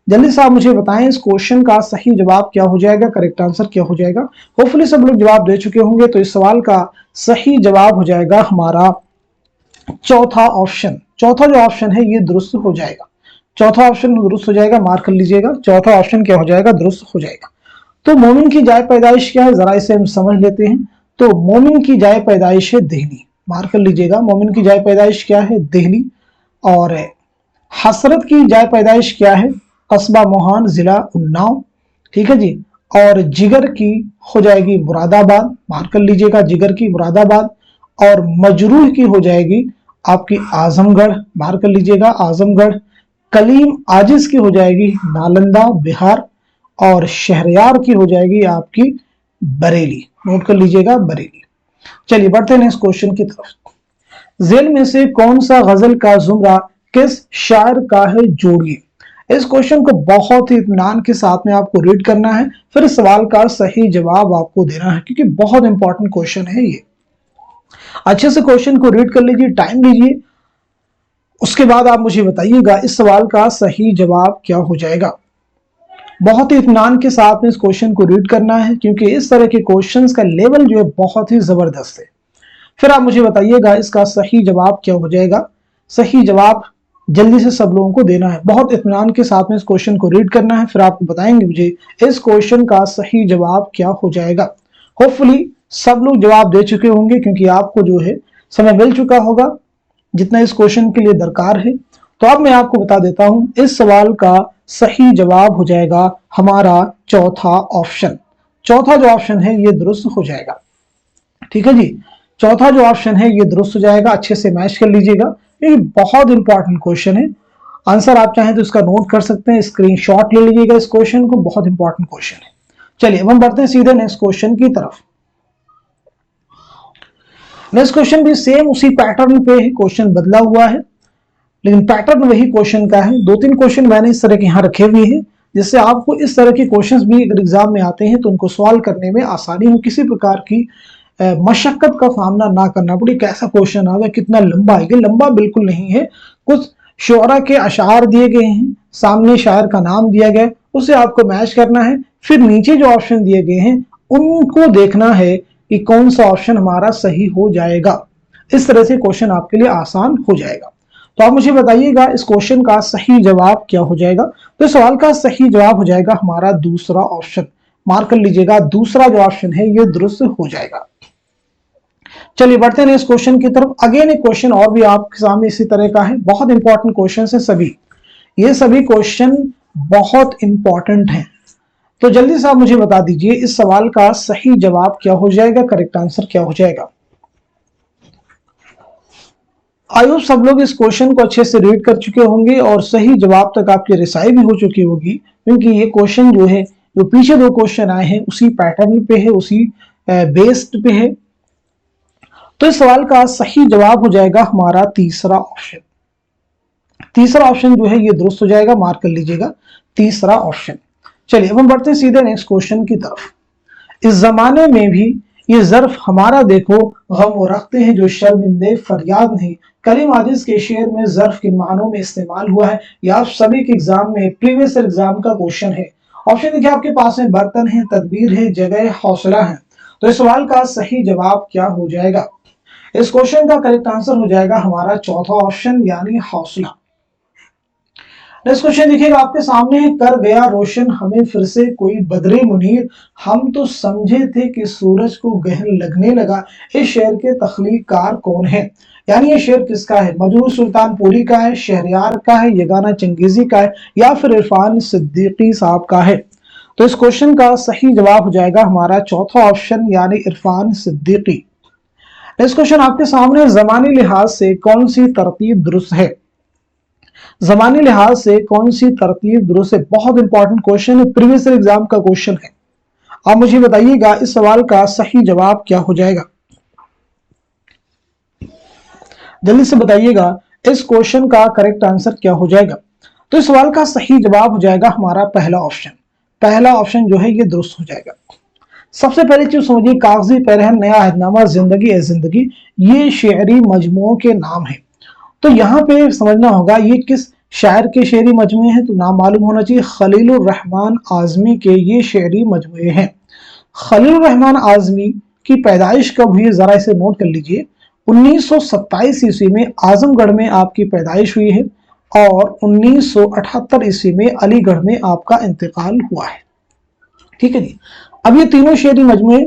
जल्दी से आप मुझे बताएं इस क्वेश्चन का सही जवाब क्या हो जाएगा, करेक्ट आंसर क्या हो जाएगा। होपफुली सब लोग जवाब दे चुके होंगे। तो इस सवाल का सही जवाब हो जाएगा हमारा चौथा ऑप्शन। चौथा जो ऑप्शन है ये दुरुस्त हो जाएगा। चौथा ऑप्शन दुरुस्त हो जाएगा, मार्क कर लीजिएगा। चौथा ऑप्शन क्या हो जाएगा, दुरुस्त हो जाएगा। तो मोमिन की जाए पैदाइश क्या है, जरा इसे हम समझ लेते हैं। तो मोमिन की जाए पैदाइश है दिल्ली, मार्क कर लीजिएगा। मोमिन की जाए पैदाइश क्या है, दिल्ली। और हसरत की जाए पैदाइश क्या है, कस्बा मोहान, जिला उन्नाव, ठीक है जी। और जिगर की हो जाएगी मुरादाबाद, मार्क कर लीजिएगा, जिगर की मुरादाबाद। और मजरूह की हो जाएगी आपकी आजमगढ़, बाहर कर लीजिएगा आजमगढ़। कलीम आजिज की हो जाएगी नालंदा बिहार, और शहरयार की हो जाएगी आपकी बरेली, नोट कर लीजिएगा बरेली। चलिए बढ़ते हैं नेक्स्ट क्वेश्चन की तरफ। जेल में से कौन सा गजल का जुमरा किस शायर का है, जोड़िए। इस क्वेश्चन को बहुत ही इत्मीनान के साथ में आपको रीड करना है, फिर इस सवाल का सही जवाब आपको देना है, क्योंकि बहुत इंपॉर्टेंट क्वेश्चन है ये। अच्छे से क्वेश्चन को रीड कर लीजिए, टाइम लीजिए, उसके बाद आप मुझे बताइएगा इस सवाल का सही जवाब क्या हो जाएगा। बहुत ही इत्मीनान के साथ में इस क्वेश्चन को रीड करना है, क्योंकि इस तरह के क्वेश्चंस का लेवल जो है बहुत ही जबरदस्त है। फिर आप मुझे बताइएगा इसका सही जवाब क्या हो जाएगा। सही जवाब जल्दी से सब लोगों को देना है, बहुत इत्मीनान के साथ में इस क्वेश्चन को रीड करना है, फिर आपको बताएंगे मुझे इस क्वेश्चन का सही जवाब क्या हो जाएगा। होपफुली सब लोग जवाब दे चुके होंगे, क्योंकि आपको जो है समय मिल चुका होगा जितना इस क्वेश्चन के लिए दरकार है। तो अब मैं आपको बता देता हूं, इस सवाल का सही जवाब हो जाएगा हमारा चौथा ऑप्शन। चौथा जो ऑप्शन है ये दुरुस्त हो जाएगा, ठीक है जी। चौथा जो ऑप्शन है ये दुरुस्त हो जाएगा, अच्छे से मैच कर लीजिएगा, ये बहुत इंपॉर्टेंट क्वेश्चन है। आंसर आप चाहें तो इसका नोट कर सकते हैं, स्क्रीनशॉट ले लीजिएगा इस क्वेश्चन को, बहुत इंपॉर्टेंट क्वेश्चन है। चलिए अब हम बढ़ते हैं सीधे नेक्स्ट क्वेश्चन की तरफ। नेक्स्ट क्वेश्चन भी सेम उसी पैटर्न पे है, क्वेश्चन बदला हुआ है लेकिन पैटर्न वही क्वेश्चन का है। दो तीन क्वेश्चन मैंने इस तरह के यहाँ रखे हुए हैं, जिससे आपको इस तरह के क्वेश्चंस भी अगर एग्जाम में आते हैं तो उनको सॉल्व करने में आसानी हो, किसी प्रकार की मशक्कत का सामना ना करना पड़े। कैसा क्वेश्चन आ गया, कितना लंबा है, लंबा बिल्कुल नहीं है। कुछ शुअरा के अशार दिए गए हैं, सामने शायर का नाम दिया गया, उसे आपको मैच करना है, फिर नीचे जो ऑप्शन दिए गए हैं उनको देखना है कि कौन सा ऑप्शन हमारा सही हो जाएगा। इस तरह से क्वेश्चन आपके लिए आसान हो जाएगा। तो आप मुझे बताइएगा इस क्वेश्चन का सही जवाब क्या हो जाएगा। तो सवाल का सही जवाब हो जाएगा हमारा दूसरा ऑप्शन, मार्क कर लीजिएगा, दूसरा जो ऑप्शन है ये दुरुस्त हो जाएगा। चलिए बढ़ते हैं इस क्वेश्चन की तरफ। अगेन एक क्वेश्चन और भी आपके सामने इसी तरह का है, बहुत इंपॉर्टेंट क्वेश्चन है सभी, ये सभी क्वेश्चन बहुत इंपॉर्टेंट हैं। तो जल्दी से आप मुझे बता दीजिए इस सवाल का सही जवाब क्या हो जाएगा, करेक्ट आंसर क्या हो जाएगा। आई होप सब लोग इस क्वेश्चन को अच्छे से रीड कर चुके होंगे और सही जवाब तक आपकी रिसाई भी हो चुकी होगी, क्योंकि ये क्वेश्चन जो है, जो पीछे दो क्वेश्चन आए हैं उसी पैटर्न पे है, उसी बेस्ड पे है। तो इस सवाल का सही जवाब हो जाएगा हमारा तीसरा ऑप्शन। तीसरा ऑप्शन जो है ये दुरुस्त हो जाएगा, मार्क कर लीजिएगा तीसरा ऑप्शन। चलिए अब हम बढ़ते हैं सीधे नेक्स्ट क्वेश्चन की तरफ। इस जमाने में भी ये ज़र्फ हमारा देखो, गम वो रखते हैं जो शर्मिंदे फरियाद नहीं। कलीम आजिज के शेर में ज़र्फ किन मानों में इस्तेमाल हुआ है, यह आप सभी के एग्जाम में, प्रीवियस एग्जाम का क्वेश्चन है। ऑप्शन देखिए आपके पास है, बर्तन है, तदबीर है, जगह, हौसला है। तो इस सवाल का सही जवाब क्या हो जाएगा। इस क्वेश्चन का करेक्ट आंसर हो जाएगा हमारा चौथा ऑप्शन, यानी हौसला। नेक्स्ट क्वेश्चन देखिएगा आपके सामने है, कर गया रोशन हमें फिर से कोई बदरे मुनीर, हम तो समझे थे कि सूरज को गहन लगने लगा। इस शेर के तख्लीकार कौन है, यानी ये शेर किसका है, मजरूह सुल्तानपुरी का है, शहरयार का है, यगाना चंगेजी का है, या फिर इरफान सिद्दीकी साहब का है। तो इस क्वेश्चन का सही जवाब हो जाएगा हमारा चौथा ऑप्शन, यानी इरफान सिद्दीकी। नेक्स्ट क्वेश्चन आपके सामने, जमानी लिहाज से कौन सी तरतीब दुरुस्त है। जमानी लिहाज से कौन सी तरतीब दुरुस्त है, बहुत इंपॉर्टेंट क्वेश्चन है, प्रीवियस एग्जाम का क्वेश्चन है। आप मुझे बताइएगा इस सवाल का सही जवाब क्या हो जाएगा, जल्दी से बताइएगा इस क्वेश्चन का करेक्ट आंसर क्या हो जाएगा। तो इस सवाल का सही जवाब हो जाएगा हमारा पहला ऑप्शन। पहला ऑप्शन जो है ये दुरुस्त हो जाएगा। सबसे पहले चीज समझिए, कागजी पैरहन, नया अहदनामा, जिंदगी ए जिंदगी, ये शेरी मजमुओं के नाम है। तो यहाँ पे समझना होगा ये किस शायर के शेरी मजमुए हैं, तो नाम मालूम होना चाहिए, खलीलुर रहमान आजमी के ये शेरी मजमुए हैं। खलीलुर रहमान आजमी की पैदाइश कब हुई, जरा इसे नोट कर लीजिए। 1927 ईस्वी में आजमगढ़ में आपकी पैदाइश हुई है और 1978 ईस्वी में अलीगढ़ में आपका इंतकाल हुआ है। ठीक है जी। अब ये तीनों शेरी मजमुए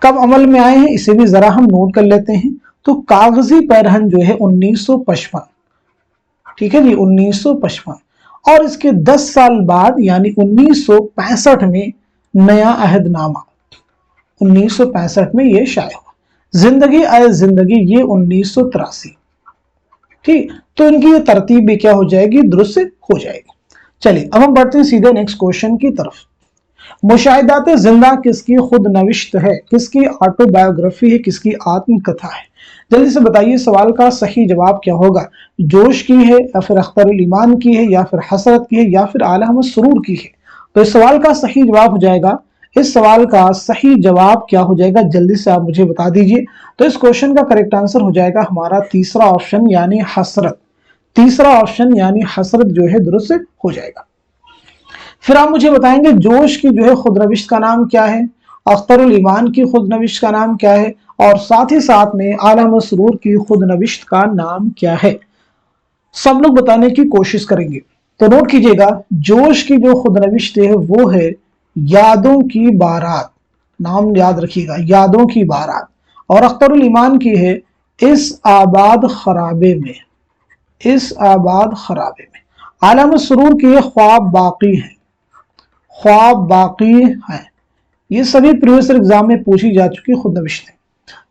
कब अमल में आए हैं, इसे भी जरा हम नोट कर लेते हैं। तो कागजी पैरहन जो है 1955, ठीक है जी, 1955, और इसके 10 साल बाद यानी 1965 में नया अहदनामा, 1965 में ये शाया हुआ। जिंदगी ए जिंदगी ये 1983, ठीक, तो इनकी ये तरतीब भी क्या हो जाएगी, दुरुस्त हो जाएगी। चलिए अब हम बढ़ते हैं सीधे नेक्स्ट क्वेश्चन की तरफ। मुशाहिदात जिंदा किसकी खुद नविश्त है, किसकी ऑटोबायोग्राफी है, किसकी आत्मकथा है? जल्दी से बताइए सवाल का सही जवाब क्या होगा। जोश की है या फिर अख्तरुल ईमान की है या फिर हसरत की है या फिर आला अहमद सुरूर की है? तो इस सवाल का सही जवाब हो जाएगा, इस सवाल का सही जवाब क्या हो जाएगा, जल्दी से आप मुझे बता दीजिए। तो इस क्वेश्चन का करेक्ट आंसर हो जाएगा हमारा तीसरा ऑप्शन यानी हसरत। तीसरा ऑप्शन यानी हसरत जो है दुरुस्त हो जाएगा। फिर आप मुझे बताएंगे जोश की जो है खुद नविश्त का नाम क्या है, अख्तरुल ईमान की खुद नविश्त का नाम क्या है, और साथ ही साथ में आला अहमद सुरूर की खुद नविश्त का नाम क्या है, सब लोग बताने की कोशिश करेंगे। तो नोट कीजिएगा, जोश की जो खुद नविश्त है वो है यादों की बारात, नाम याद रखिएगा, यादों की बारात। और अख्तरुल ईमान की है इस आबाद खराबे में, इस आबाद खराबे में। आला अहमद सुरूर की ख्वाब बाकी है, ख्वाब बाकी है। ये सभी प्रीवियस एग्जाम में पूछी जा चुकी खुद नविश्त है।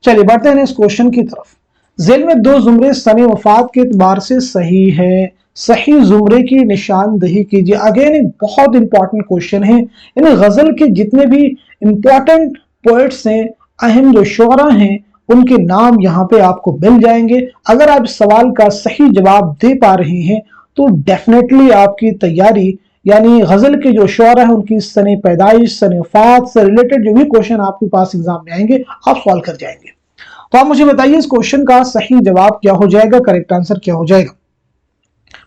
चलिए बढ़ते हैं इस क्वेश्चन की तरफ। जेल में दो जुमरे सने वफात के एतबार से सही है, सही जुमरे की निशानदही कीजिए। अगेन एक बहुत इंपॉर्टेंट क्वेश्चन है। इन गजल के जितने भी इंपॉर्टेंट पोएट्स हैं, अहम जो शुअरा हैं, उनके नाम यहाँ पे आपको मिल जाएंगे। अगर आप सवाल का सही जवाब दे पा रहे हैं तो डेफिनेटली आपकी तैयारी यानी गजल के जो शुअरा है उनकी सने पैदाइश, सने वफात से रिलेटेड जो भी क्वेश्चन आपके पास एग्जाम में आएंगे आप सॉल्व कर जाएंगे। तो आप मुझे बताइए इस क्वेश्चन का सही जवाब क्या हो जाएगा, करेक्ट आंसर क्या हो जाएगा।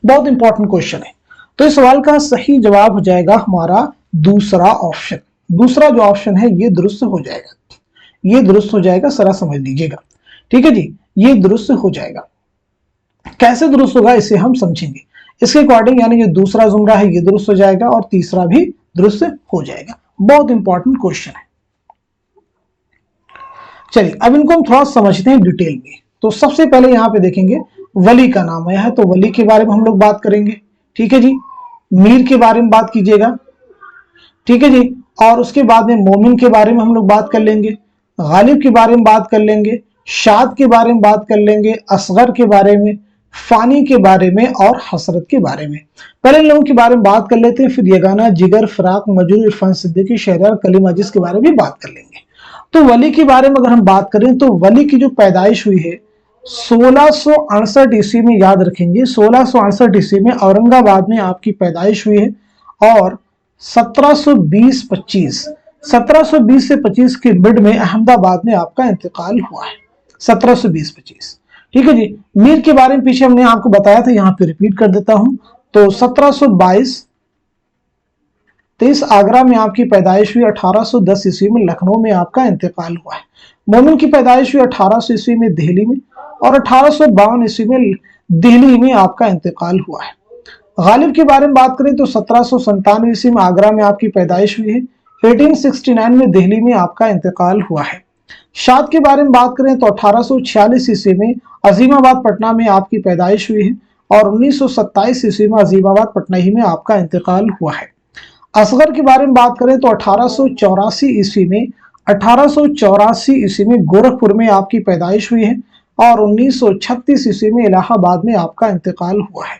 बहुत इंपॉर्टेंट क्वेश्चन है। तो इस सवाल का सही जवाब हो जाएगा हमारा दूसरा ऑप्शन। दूसरा जो ऑप्शन है ये दुरुस्त हो जाएगा, ये दुरुस्त हो जाएगा, जरा समझ लीजिएगा। ठीक है जी, ये दुरुस्त हो जाएगा। कैसे दुरुस्त होगा इसे हम समझेंगे। इसके अकॉर्डिंग यानी जो दूसरा जुमरा है ये दुरुस्त हो जाएगा और तीसरा भी दुरुस्त हो जाएगा। बहुत इंपॉर्टेंट क्वेश्चन है। चलिए अब इनको हम थोड़ा समझते हैं डिटेल में। तो सबसे पहले यहाँ पे देखेंगे वली का नाम आया है, तो वली के बारे में हम लोग बात करेंगे। ठीक है जी, मीर के बारे में बात कीजिएगा। ठीक है जी, और उसके बाद में मोमिन के बारे में हम लोग बात कर लेंगे, गालिब के बारे में बात कर लेंगे, शाद के बारे में बात कर लेंगे, असगर के बारे में, फानी के बारे में और हसरत के बारे में। पहले इन लोगों के बारे में बात कर लेते हैं, फिर यगाना, जिगर, फराक, मजरूर, इरफान सिद्दीकी, शहरयार, कलीम अजीज के बारे में बात कर लेंगे। तो वली के बारे में अगर हम बात करें तो वली की जो पैदाइश हुई है 1668 ईस्वी में, याद रखेंगे 1668 ईस्वी में औरंगाबाद में आपकी पैदाइश हुई है। और 1720 से 25 के मिड में अहमदाबाद में आपका इंतकाल हुआ है, 1720-25। ठीक है जी, मीर के बारे में पीछे हमने आपको बताया था, यहाँ पे रिपीट कर देता हूं। तो 1722-23 आगरा में आपकी पैदाइश हुई, 1810 ईस्वी में लखनऊ में आपका इंतकाल हुआ है। मोमिन की पैदाइश हुई 1800 ईस्वी में दिल्ली में, और 1852 ईस्वी में दिल्ली में आपका इंतकाल हुआ है। गालिब के बारे में बात करें तो 1797 ईस्वी में आगरा में आपकी पैदाइश हुई है, 1869 में दिल्ली में आपका इंतकाल हुआ है। शाद के बारे में बात करें तो 1846 ईस्वी में अजीमाबाद पटना में आपकी पैदाइश हुई है, और 1927 ईस्वी में अजीमाबाद पटना ही में आपका इंतकाल हुआ है। असगर के बारे में बात करें तो 1884 ईस्वी में गोरखपुर में आपकी पैदाइश हुई है, और 1936 ईस्वी में इलाहाबाद में आपका इंतकाल हुआ है।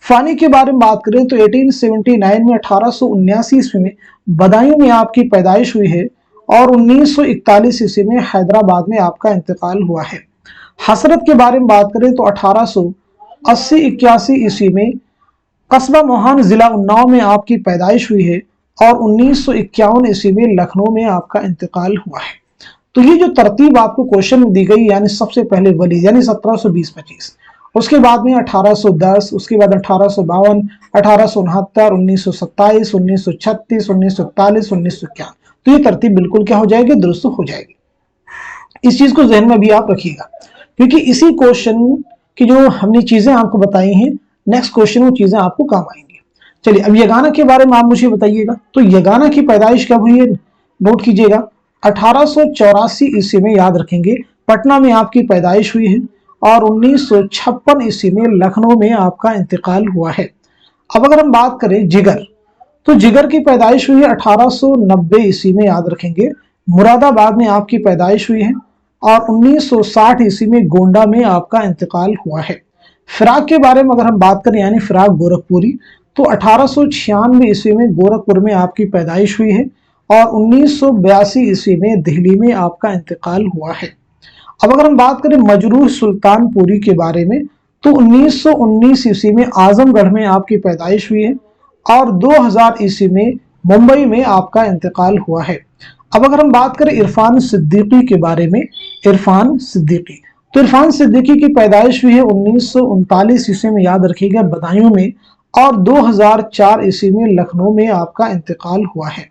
फानी के बारे में बात करें तो 1879 में 1879 ईस्वी में बदायूं में आपकी पैदाइश हुई है, और 1941 ईस्वी में हैदराबाद में आपका इंतकाल हुआ है। हसरत के बारे में बात करें तो 1880-81 ईस्वी में कस्बा मोहान जिला उन्नाव में आपकी पैदाइश हुई है, और 1951 ईस्वी में लखनऊ में आपका इंतकाल हुआ है। तो ये जो तरतीब आपको क्वेश्चन में दी गई, यानी सबसे पहले वली यानी 1720-25, उसके बाद में 1810, उसके बाद 1852, 1869, 1927, 1936, 1941, 1951। तो ये तरतीब बिल्कुल क्या हो जाएगी, दुरुस्त हो जाएगी। इस चीज को जहन में भी आप रखिएगा, क्योंकि इसी क्वेश्चन की जो हमने चीजें आपको बताई हैं, नेक्स्ट क्वेश्चन वो चीजें आपको काम आएंगी। चलिए अब यगाना के बारे में आप मुझे बताइएगा। तो यगाना की पैदाइश कब हुई है, नोट कीजिएगा 1884 ईस्वी में, याद रखेंगे पटना में आपकी पैदाइश हुई है, और 1956 ईस्वी में लखनऊ में आपका इंतकाल हुआ है। अब अगर हम बात करें जिगर, तो जिगर की पैदाइश हुई है 1890 ईस्वी में, याद रखेंगे मुरादाबाद में आपकी पैदाइश हुई है, और 1960 ईस्वी में गोंडा में आपका इंतकाल हुआ है। फिराक के बारे में अगर हम बात करें यानी फिराक गोरखपुरी, तो 1896 ईस्वी में गोरखपुर में आपकी पैदाइश हुई है और 1982 ईस्वी में दिल्ली में आपका इंतकाल हुआ है। अब अगर हम बात करें मजरूह सुल्तानपुरी के बारे में, तो 1919 ईस्वी में आजमगढ़ में आपकी पैदाइश हुई है और 2000 ईस्वी में मुंबई में आपका इंतकाल हुआ है। अब अगर हम बात करें इरफान सिद्दीकी के बारे में, इरफान सिद्दीकी, तो इरफान सिद्दीकी की पैदाइश हुई है 1939 ईस्वी में, याद रखिएगा, बदायूं में, और 2004 ईस्वी में लखनऊ में आपका इंतकाल हुआ है।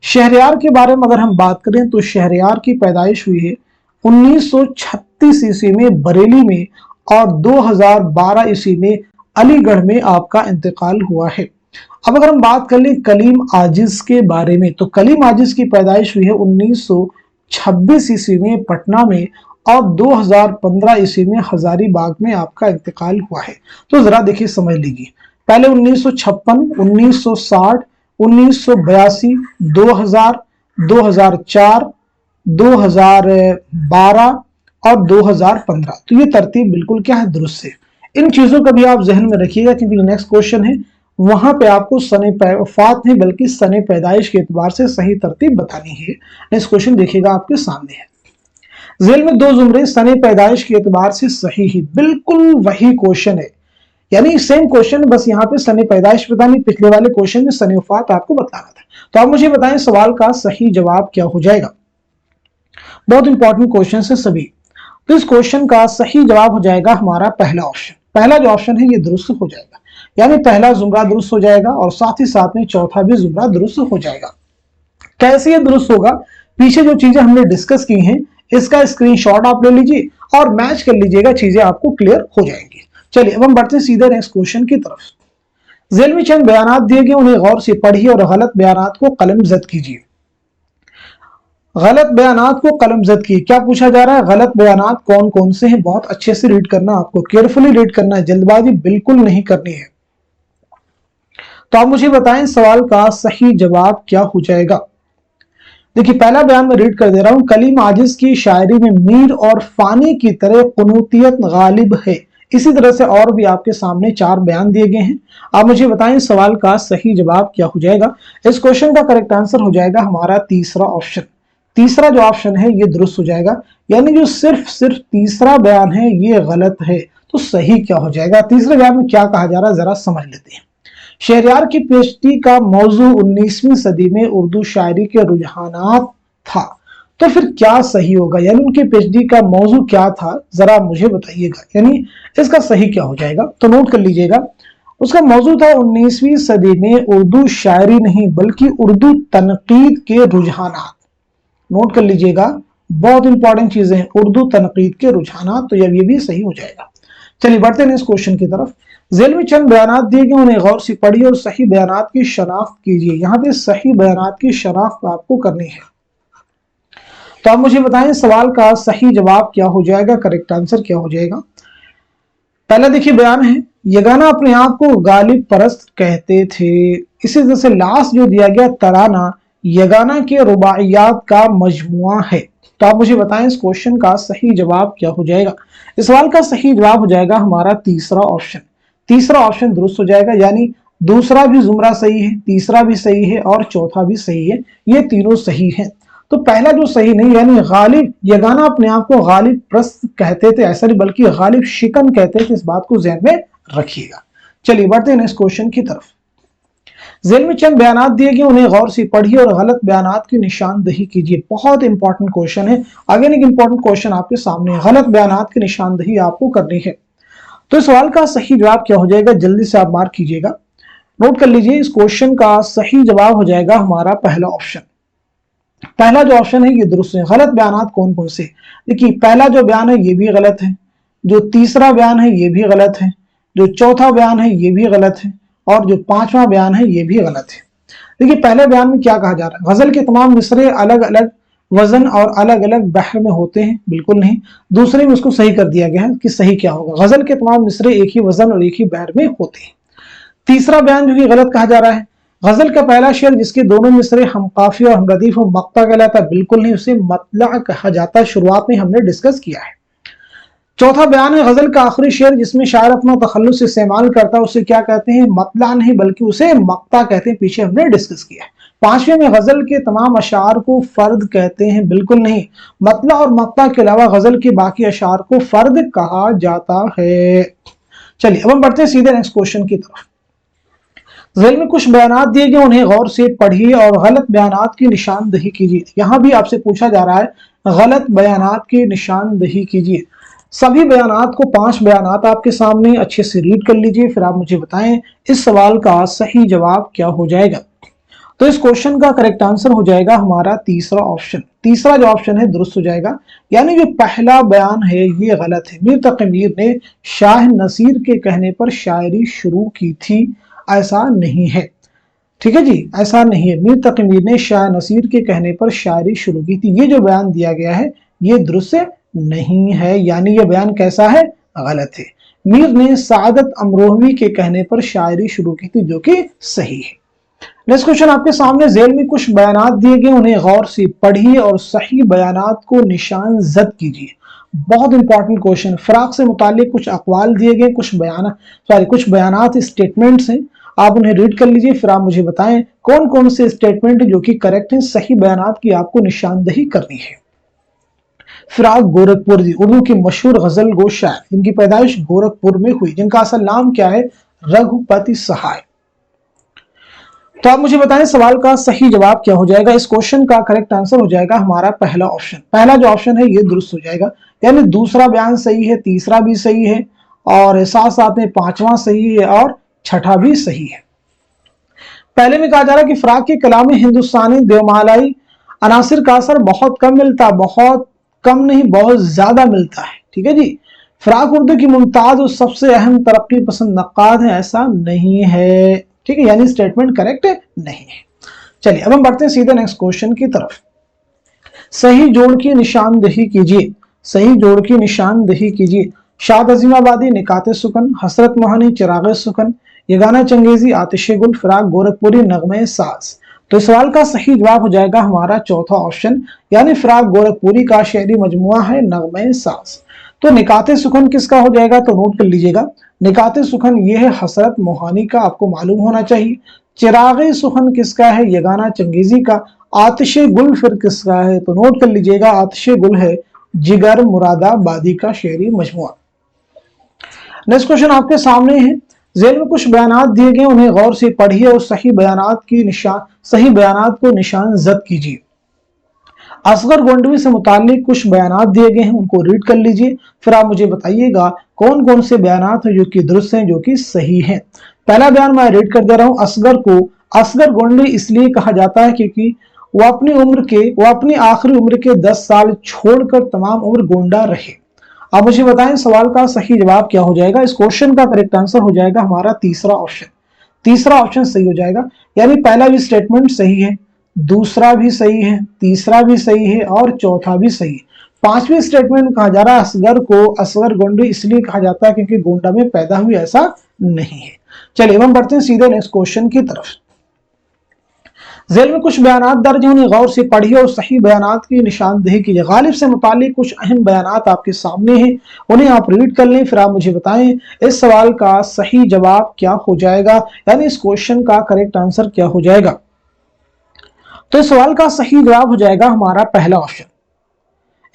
शहरयार के बारे में अगर हम बात करें तो शहरयार की पैदाइश हुई है 1936 ईस्वी में बरेली में और 2012 ईस्वी में अलीगढ़ में आपका इंतकाल हुआ है। अब अगर हम बात कर लें कलीम आजिज के बारे में, तो कलीम आजिज की पैदाइश हुई है 1926 ईस्वी में पटना में और 2015 ईस्वी में हजारीबाग में आपका इंतकाल हुआ है। तो जरा देखिए, समझ लीजिए, पहले 1956, 1960, 1982, 2000, 2004, 2012 और 2015, तो ये तरतीब बिल्कुल क्या है, दुरुस्त है। इन चीजों का भी आप जहन में रखिएगा क्योंकि नेक्स्ट क्वेश्चन है वहां पे आपको सने वफात नहीं बल्कि सने पैदाइश के एतबार से सही तरतीब बतानी है। नेक्स्ट क्वेश्चन देखिएगा आपके सामने है, जेल में दो जुमरे सने पैदाइश के एतबार से सही ही, बिल्कुल वही क्वेश्चन है, यानी सेम क्वेश्चन, बस यहाँ पे सने पैदाइश बतानी, पिछले वाले क्वेश्चन में सने वफात आपको बताना था। तो आप मुझे बताएं सवाल का सही जवाब क्या हो जाएगा। बहुत इंपॉर्टेंट क्वेश्चन है सभी। तो इस क्वेश्चन का सही जवाब हो जाएगा हमारा पहला ऑप्शन। पहला जो ऑप्शन है ये दुरुस्त हो जाएगा, यानी पहला जुमरा दुरुस्त हो जाएगा और साथ ही साथ में चौथा भी जुमरा दुरुस्त हो जाएगा। कैसे ये दुरुस्त होगा, पीछे जो चीजें हमने डिस्कस की हैं इसका स्क्रीनशॉट आप ले लीजिए और मैच कर लीजिएगा, चीजें आपको क्लियर हो जाएंगी। चलिए अब हम बढ़ते हैं सीधे नेक्स्ट क्वेश्चन की तरफ। जेल में चंद बयानात दिए गए, उन्हें गौर से पढ़िए और गलत बयानात को कलमजद कीजिए। गलत बयानात को कलमजद कीजिए, क्या पूछा जा रहा है, गलत बयानात कौन कौन से हैं, बहुत अच्छे से रीड करना, आपको केयरफुली रीड करना है, जल्दबाजी बिल्कुल नहीं करनी है। तो आप मुझे बताएं सवाल का सही जवाब क्या हो जाएगा। देखिए पहला बयान मैं रीड कर दे रहा हूं, कलीम आजिज की शायरी में मीर और फानी की तरह कुनूतियत गालिब है। इसी तरह से और भी आपके सामने 4 बयान दिए गए हैं। आप मुझे बताएं सवाल का सही जवाब क्या हो जाएगा। इस क्वेश्चन का करेक्ट आंसर हो जाएगा हमारा तीसरा ऑप्शन। तीसरा जो ऑप्शन है ये दुरुस्त हो जाएगा, यानी जो सिर्फ तीसरा बयान है ये गलत है। तो सही क्या हो जाएगा, तीसरे बयान में क्या कहा जा रहा है जरा समझ लेते हैं। शहरयार की पीएचडी का मौजू 19वीं सदी में उर्दू शायरी के रुझानात था, तो फिर क्या सही होगा, यानी उनके पीएचडी का मौजू क्या था जरा मुझे बताइएगा, यानी इसका सही क्या हो जाएगा। तो नोट कर लीजिएगा, उसका मौजू था 19वीं सदी में उर्दू शायरी नहीं बल्कि उर्दू तनकीद के रुझानात। नोट कर लीजिएगा, बहुत इंपॉर्टेंट चीजें हैं, उर्दू तनकीद के रुझानात, तो ये भी सही हो जाएगा। चलिए बढ़ते हैं इस क्वेश्चन की तरफ। जेल में चंद बयानात दिए गए, उन्हें गौर से पढ़िए और सही बयानात की शनाख्त कीजिए। यहाँ पे सही बयानात की शनाख्त आपको करनी है। तो आप मुझे बताएं सवाल का सही जवाब क्या हो जाएगा, करेक्ट आंसर क्या हो जाएगा। पहला देखिए बयान है, यगाना अपने आप को गालिब परस्त कहते थे। इसी तरह से लास्ट जो दिया गया तराना यगाना के रुबाइयात का मजमुआ है। तो आप मुझे बताएं इस क्वेश्चन का सही जवाब क्या हो जाएगा। इस सवाल का सही जवाब हो जाएगा हमारा तीसरा ऑप्शन। तीसरा ऑप्शन दुरुस्त हो जाएगा, यानी दूसरा भी जुमरा सही है, तीसरा भी सही है और चौथा भी सही है, ये तीनों सही हैं। तो पहला जो सही नहीं, यानी गालिब यगाना अपने आप को गालिब परस्त कहते थे, ऐसा नहीं बल्कि गालिब शिकन कहते थे, इस बात को ध्यान में रखिएगा। चलिए बढ़ते हैं नेक्स्ट क्वेश्चन की तरफ। जेल में चंद बयानात दिए गए, उन्हें गौर से पढ़िए और गलत बयानात की निशानदही कीजिए। बहुत इंपॉर्टेंट क्वेश्चन है, अगेन एक इंपॉर्टेंट क्वेश्चन आपके सामने है, गलत बयानात की निशानदही आपको करनी है। तो इस सवाल का सही जवाब क्या हो जाएगा, जल्दी से आप मार्क कीजिएगा, नोट कर लीजिए। इस क्वेश्चन का सही जवाब हो जाएगा हमारा पहला ऑप्शन। पहला जो ऑप्शन है ये दुरुस्त है। गलत बयानात कौन कौन से, देखिए पहला जो बयान है ये भी गलत है, जो तीसरा बयान है ये भी गलत है, जो चौथा बयान है ये भी गलत है और जो पांचवा बयान है ये भी गलत है। देखिए पहले बयान में क्या कहा जा रहा है, गजल के तमाम मिसरे अलग अलग वजन और अलग अलग बहर में होते हैं, बिल्कुल नहीं। दूसरे में उसको सही कर दिया गया है कि सही क्या होगा, गजल के तमाम मिसरे एक ही वजन और एक ही बहर में होते हैं। तीसरा बयान जो कि गलत कहा जा रहा है, गजल का पहला शेर जिसके दोनों मिसरे हम काफी और हम रदीफ और मक्ता कहलाता है, बिल्कुल नहीं, उसे मतला कहा जाता है, शुरुआत में हमने डिस्कस किया है। चौथा बयान है गजल का आखिरी शेर जिसमें शायर अपना तखल्लुस से इस्तेमाल करता है उसे क्या कहते हैं? मतला नहीं बल्कि उसे मक्ता कहते हैं, पीछे हमने डिस्कस किया है। पांचवें में गजल के तमाम अशार को फर्द कहते हैं, बिल्कुल नहीं। मतला और मक्ता के अलावा गजल के बाकी अशार को फर्द कहा जाता है। चलिए अब हम बढ़ते हैं सीधे नेक्स्ट क्वेश्चन की तरफ। ज़ेल में कुछ बयानात दिए गए, उन्हें गौर से पढ़िए और गलत बयानात की निशानदही कीजिए। यहां भी आपसे पूछा जा रहा है गलत बयानात की निशानदही कीजिए। सभी बयानात को 5 बयानात आपके सामने अच्छे से रीड कर लीजिए, फिर आप मुझे बताएं इस सवाल का सही जवाब क्या हो जाएगा। तो इस क्वेश्चन का करेक्ट आंसर हो जाएगा हमारा तीसरा ऑप्शन। तीसरा जो ऑप्शन है दुरुस्त हो जाएगा, यानी जो पहला बयान है ये गलत है। मीर तकी मीर ने शाह नसीर के कहने पर शायरी शुरू की थी, ऐसा नहीं है। ठीक है जी, ऐसा नहीं है। मीर तकी मीर ने शाह नसीर के कहने पर शायरी शुरू की थी, ये जो बयान दिया गया है ये दुरुस्त नहीं है, यानी ये बयान कैसा है? गलत है। मीर ने सादत अमरोहवी के कहने पर शायरी शुरू की थी, जो कि सही है। नेक्स्ट क्वेश्चन आपके सामने। ज़ेल में कुछ बयानात दिए गए, उन्हें गौर से पढ़िए और सही बयानात को निशान जद कीजिए। बहुत इंपॉर्टेंट क्वेश्चन। फराक से मुतालिक कुछ अकवाल दिए गए, कुछ बयानात स्टेटमेंट्स हैं, आप उन्हें रीड कर लीजिए, फिर आप मुझे बताएं कौन कौन से स्टेटमेंट जो कि करेक्ट हैं। सही बयानात की आपको निशानदही करनी है। फिराक गोरखपुर जी उर्दू की मशहूर गजल गो शायर, जिनकी पैदाइश गोरखपुर में हुई, जिनका असल नाम क्या है? रघुपति सहाय। तो आप मुझे बताएं सवाल का सही जवाब क्या हो जाएगा। इस क्वेश्चन का करेक्ट आंसर हो जाएगा हमारा पहला ऑप्शन। पहला जो ऑप्शन है ये दुरुस्त हो जाएगा, यानी दूसरा बयान सही है, तीसरा भी सही है और साथ साथ में पांचवा सही है और छठा भी सही है। पहले में कहा जा रहा है कि फराक के कलाम में हिंदुस्तानी देवमालाई अनासिर का असर बहुत कम मिलता, बहुत कम नहीं बहुत ज्यादा मिलता है। ठीक है जी। फराक उर्दू की मुमताज और सबसे अहम तरक्की पसंद नक्काद है, ऐसा नहीं है। ठीक है, यानी स्टेटमेंट करेक्ट नहीं है। चलिए अब हम बढ़ते हैं सीधे नेक्स्ट क्वेश्चन की तरफ। सही जोड़ की निशानदही कीजिए। सही जोड़ की निशानदही कीजिए। शाद अजीमाबादी निकाते सुकन, हसरत मोहानी चिराग सुकन, यगाना चंगेजी आतिशे गुल, फिराक गोरखपुरी नगमे साज। तो इस सवाल का सही जवाब हो जाएगा हमारा चौथा ऑप्शन, यानी फिराक गोरखपुरी का शेरी मजमुआ है नगमे साज। तो निकाते सुखन किसका हो जाएगा? तो नोट कर लीजिएगा, निकाते सुखन ये है हसरत मोहानी का, आपको मालूम होना चाहिए। चिरागे सुखन किसका है? यगाना चंगेजी का। आतिशे गुल फिर किसका है? तो नोट कर लीजिएगा, आतिशे गुल है जिगर मुरादाबादी का शेरी मजमुआ। नेक्स्ट क्वेश्चन आपके सामने है। ज़ेल में कुछ बयानात दिए गए, उन्हें गौर से पढ़िए और सही बयानात को निशान जद कीजिए। असगर गोंडवी से मुतालिक कुछ बयानात दिए गए हैं, उनको रीड कर लीजिए, फिर आप मुझे बताइएगा कौन कौन से बयानात हैं जो कि दुरुस्त हैं, जो कि सही हैं। पहला बयान मैं रीड कर दे रहा हूं। असगर को असगर गोंडवी इसलिए कहा जाता है क्योंकि वो अपनी आखिरी उम्र के 10 साल छोड़कर तमाम उम्र गोंडा रहे। आप मुझे बताएं सवाल का सही जवाब क्या हो जाएगा। इस क्वेश्चन का करेक्ट आंसर हो जाएगा हमारा तीसरा ऑप्शन। तीसरा ऑप्शन सही हो जाएगा, यानी पहला भी स्टेटमेंट सही है, दूसरा भी सही है, तीसरा भी सही है और चौथा भी सही है। पांचवी स्टेटमेंट में कहा जा रहा है असगर को असगर गोंडवी इसलिए कहा जाता है क्योंकि गोंडा में पैदा हुई, ऐसा नहीं है। चलिए हम बढ़ते हैं सीधे नेक्स्ट क्वेश्चन की तरफ। ज़ेल में कुछ बयानात दर्ज हैं, उन्हें गौर से पढ़िए और सही बयानात की निशानदही कीजिए। गालिब से मुतालिक कुछ अहम बयानात आपके सामने हैं, उन्हें आप रीड कर लें, फिर आप मुझे बताएं इस सवाल का सही जवाब क्या हो जाएगा, यानी इस क्वेश्चन का करेक्ट आंसर क्या हो जाएगा। तो इस सवाल का सही जवाब हो जाएगा हमारा पहला ऑप्शन।